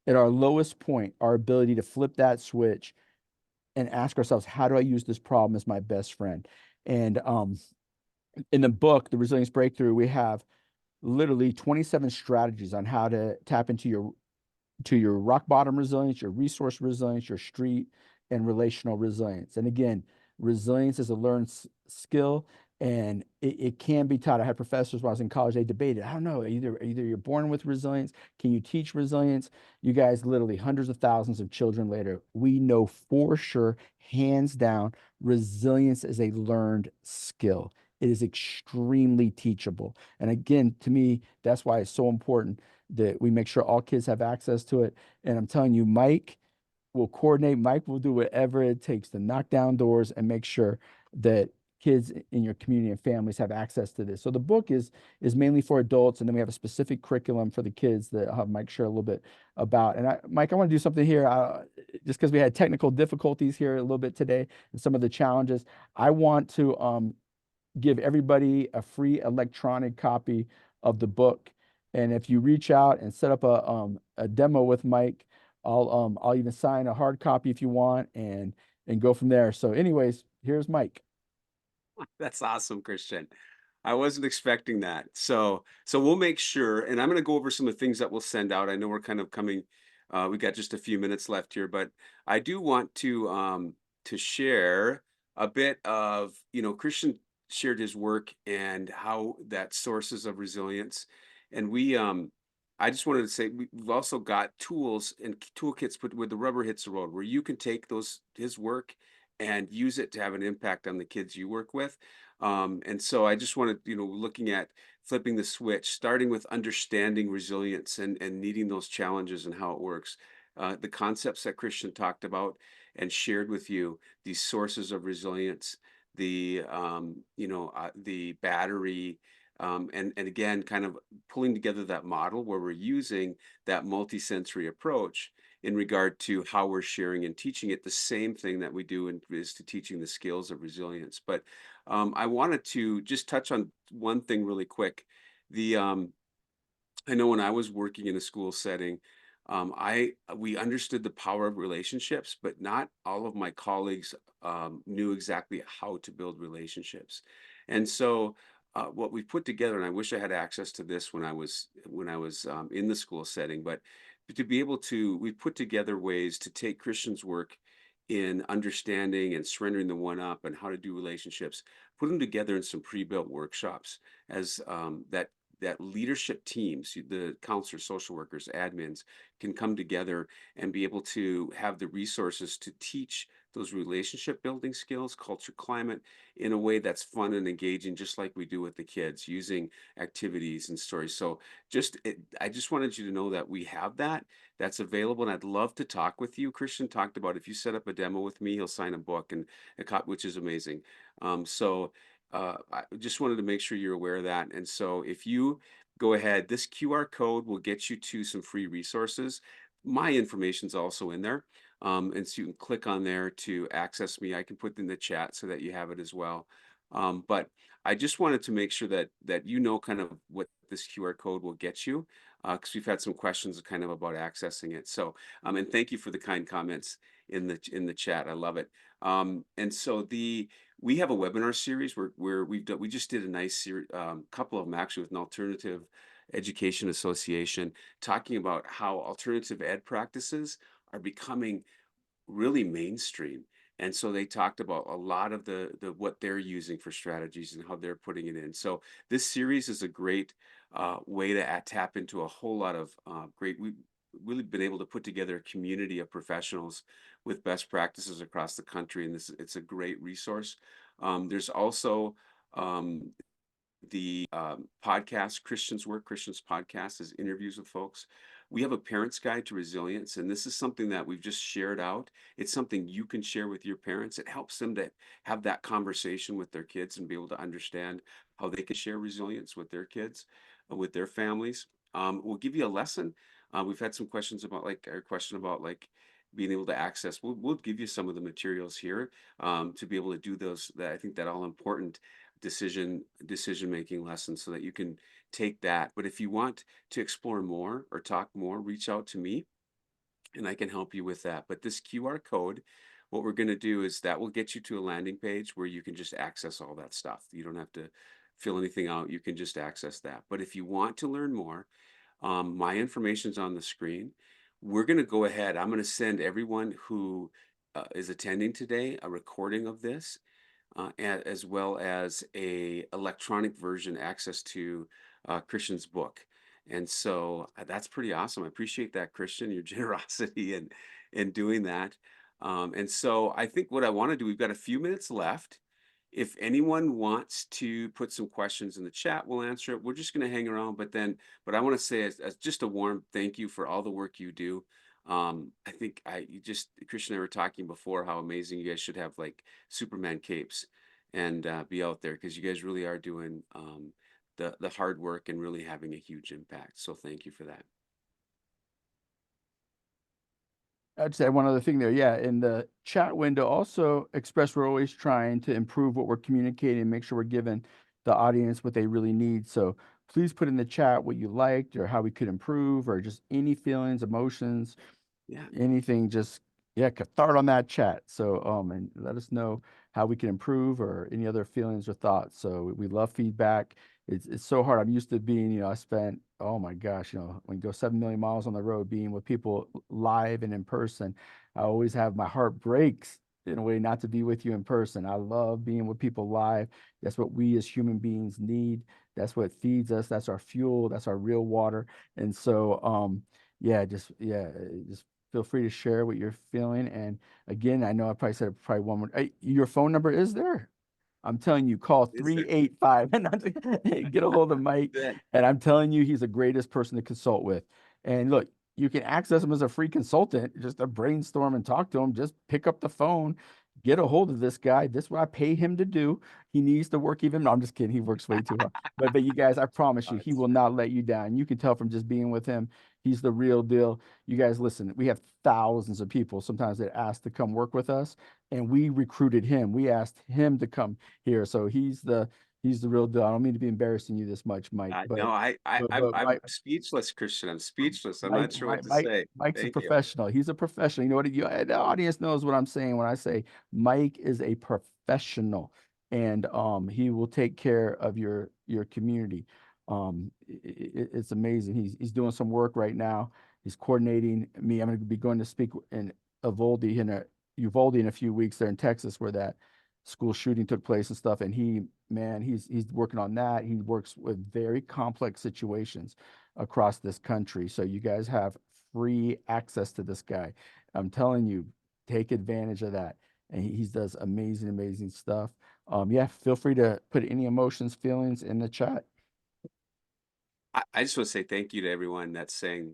at our lowest point, our ability to flip that switch and ask ourselves, how do I use this problem as my best friend? And in the book, The Resilience Breakthrough, we have literally 27 strategies on how to tap into your rock bottom resilience, your resource resilience, your street and relational resilience. And again, resilience is a learned skill, and it can be taught. I had professors when I was in college, they debated, I don't know, either you're born with resilience, can you teach resilience? You guys, literally hundreds of thousands of children later, we know for sure, hands down, resilience is a learned skill. It is extremely teachable. And again, to me, that's why it's so important that we make sure all kids have access to it. And I'm telling you, Mike will coordinate. Mike will do whatever it takes to knock down doors and make sure that kids in your community and families have access to this. So the book is mainly for adults, and then we have a specific curriculum for the kids that I'll have Mike share a little bit about. And Mike, I want to do something here, just because we had technical difficulties here a little bit today and some of the challenges. I want to give everybody a free electronic copy of the book. And if you reach out and set up a demo with Mike, I'll even sign a hard copy if you want, and go from there. So anyways, here's Mike. That's awesome, Christian. I wasn't expecting that. So we'll make sure, and I'm going to go over some of the things that we'll send out. I know we're kind of coming, we got just a few minutes left here, but I do want to to share a bit of, Christian shared his work and how that sources of resilience. And I just wanted to say we've also got tools and toolkits put where the rubber hits the road, where you can take his work and use it to have an impact on the kids you work with. And so I just wanted, looking at flipping the switch, starting with understanding resilience and needing those challenges and how it works. The concepts that Christian talked about and shared with you, these sources of resilience, the battery, and again, kind of pulling together that model where we're using that multisensory approach in regard to how we're sharing and teaching it, the same thing that we do is to teaching the skills of resilience. But I wanted to just touch on one thing really quick. I know when I was working in a school setting, we understood the power of relationships, but not all of my colleagues knew exactly how to build relationships. And so, what we put together, and I wish I had access to this when I was in the school setting, but to be able to, we put together ways to take Christian's work in understanding and surrendering the one up and how to do relationships, put them together in some pre-built workshops as that leadership teams, the counselors, social workers, admins can come together and be able to have the resources to teach those relationship building skills, culture, climate in a way that's fun and engaging, just like we do with the kids, using activities and stories. So I just wanted you to know that we have that's available, and I'd love to talk with you. Christian talked about if you set up a demo with me, he'll sign a book and a copy, which is amazing. I just wanted to make sure you're aware of that. And so if you go ahead, this QR code will get you to some free resources. My information's also in there. And so you can click on there to access me. I can put it in the chat so that you have it as well. But I just wanted to make sure that you know kind of what this QR code will get you, because we've had some questions kind of about accessing it. So, and thank you for the kind comments in the chat. I love it. And so we have a webinar series where we just did a nice couple of them actually with an Alternative Education Association, talking about how alternative ed practices are becoming really mainstream. And so they talked about a lot of the what they're using for strategies and how they're putting it in. So this series is a great way to tap into a whole lot of we've really been able to put together a community of professionals with best practices across the country, and it's a great resource. There's also the podcast, Christian's podcast, is interviews with folks. We have a parent's guide to resilience, and this is something that we've just shared out. It's something you can share with your parents. It helps them to have that conversation with their kids and be able to understand how they can share resilience with their kids, with their families. We'll give you a lesson. We've had some questions about being able to access. We'll give you some of the materials here to be able to do those. That I think that all important decision making lessons so that you can take that. But if you want to explore more or talk more, reach out to me and I can help you with that. But this QR code, what we're going to do is that will get you to a landing page where you can just access all that stuff. You don't have to fill anything out. You can just access that. But if you want to learn more, my information's on the screen. We're going to go ahead. I'm going to send everyone who is attending today a recording of this, as well as a electronic version access to Christian's book. And so that's pretty awesome. I appreciate that, Christian, your generosity in doing that. And so I think what I want to do, we've got a few minutes left. If anyone wants to put some questions in the chat, we'll answer it. We're just going to hang around, but I want to say as just a warm thank you for all the work you do. I think Christian and I were talking before how amazing you guys should have like Superman capes and be out there, because you guys really are doing the hard work and really having a huge impact. So thank you for that. I'd say one other thing there. Yeah, in the chat window, also express we're always trying to improve what we're communicating and make sure we're giving the audience what they really need. So please put in the chat what you liked or how we could improve, or just any feelings, emotions, anything. Just start on that chat. So and let us know how we can improve or any other feelings or thoughts. So we love feedback. It's so hard. I'm used to being, I spent, oh my gosh, when you go 7 million miles on the road, being with people live and in person, I always have my heart breaks in a way not to be with you in person. I love being with people live. That's what we as human beings need. That's what feeds us. That's our fuel. That's our real water. And so, just feel free to share what you're feeling. And again, I know I probably said it probably one more. Hey, your phone number is there. I'm telling you, call Is there? 385 and get a hold of Mike. Good. And I'm telling you, he's the greatest person to consult with. And look, you can access him as a free consultant, just to brainstorm and talk to him. Just pick up the phone, get a hold of this guy. This is what I pay him to do. He needs to work even. No, I'm just kidding. He works way too hard. But you guys, I promise you, he will not let you down. You can tell from just being with him. He's the real deal. You guys, listen, we have thousands of people sometimes that ask to come work with us, and we recruited him. We asked him to come here. So he's the real deal. I don't mean to be embarrassing you this much, Mike, No, but I'm speechless, Christian. I'm speechless. I'm not sure what to say. Mike's a Thank you. professional. He's a professional. You know what? The audience knows what I'm saying when I say Mike is a professional, and he will take care of your community. It's amazing. He's doing some work right now. He's coordinating me. I'm going to be going to speak in Uvalde in a few weeks there in Texas, where that school shooting took place and stuff. And he's working on that. He works with very complex situations across this country. So you guys have free access to this guy. I'm telling you, take advantage of that. And he does amazing, amazing stuff. Feel free to put any emotions, feelings in the chat. I just want to say thank you to everyone that's saying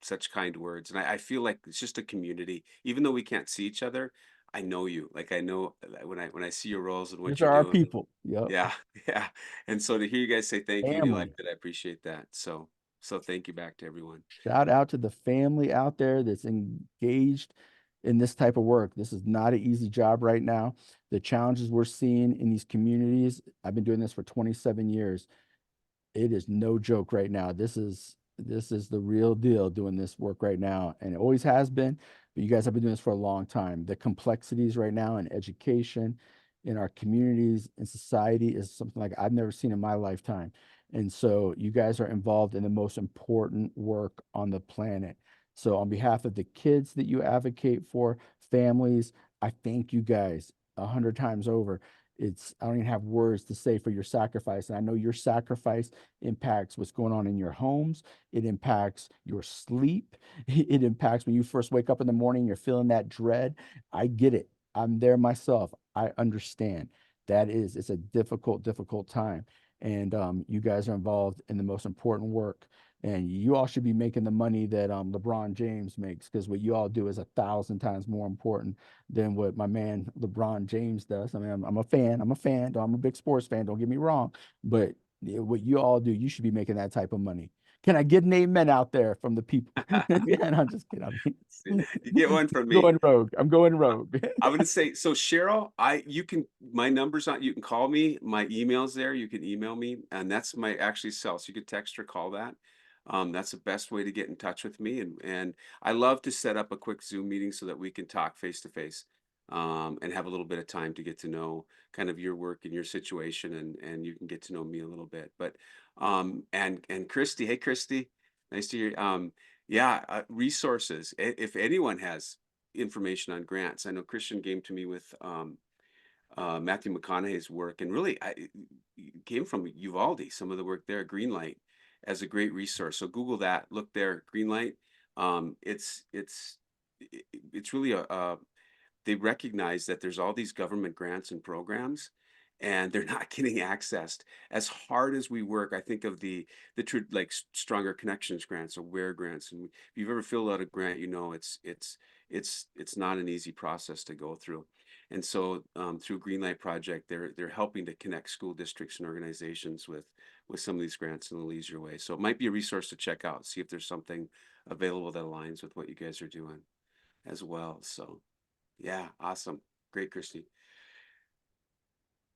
such kind words. And I feel like it's just a community. Even though we can't see each other, I know you. Like I know when I see your roles and what These you're are our doing. people. Yep. Yeah, yeah. And so to hear you guys say thank you, Neil, I Family. appreciate that. So thank you back to everyone. Shout out to the family out there that's engaged in this type of work. This is not an easy job right now. The challenges we're seeing in these communities, I've been doing this for 27 years. It is no joke right now. This is the real deal doing this work right now. And it always has been, but you guys have been doing this for a long time. The complexities right now in education, in our communities, in society is something like I've never seen in my lifetime. And so you guys are involved in the most important work on the planet. So on behalf of the kids that you advocate for, families, I thank you guys 100 times over. I don't even have words to say for your sacrifice. And I know your sacrifice impacts what's going on in your homes. It impacts your sleep. It impacts when you first wake up in the morning, you're feeling that dread. I get it. I'm there myself. I understand. It's a difficult, difficult time. And you guys are involved in the most important work. And you all should be making the money that LeBron James makes, because what you all do is 1,000 times more important than what my man LeBron James does. I mean, I'm a fan. I'm a big sports fan. Don't get me wrong. But what you all do, you should be making that type of money. Can I get an amen out there from the people? And I'm just kidding. You get one from me. I'm going rogue. I'm gonna say so, Cheryl. My number's on. You can call me. My email's there. You can email me, and that's my actually cell. So you could text or call that. That's the best way to get in touch with me. And I love to set up a quick Zoom meeting so that we can talk face to face, and have a little bit of time to get to know kind of your work and your situation, and you can get to know me a little bit. But and Christy, hey Christy, nice to hear. Resources. If anyone has information on grants, I know Christian came to me with Matthew McConaughey's work, and really it came from Uvalde. Some of the work there, Greenlight, as a great resource. So Google that, look there, Greenlight. It's really they recognize that there's all these government grants and programs, and they're not getting accessed. As hard as we work, I think of the like Stronger Connections grants or WARE grants. And if you've ever filled out a grant, you know it's not an easy process to go through. And so through Greenlight Project, they're helping to connect school districts and organizations with some of these grants in a little easier way. So it might be a resource to check out, see if there's something available that aligns with what you guys are doing as well. So yeah, awesome. Great, Christy.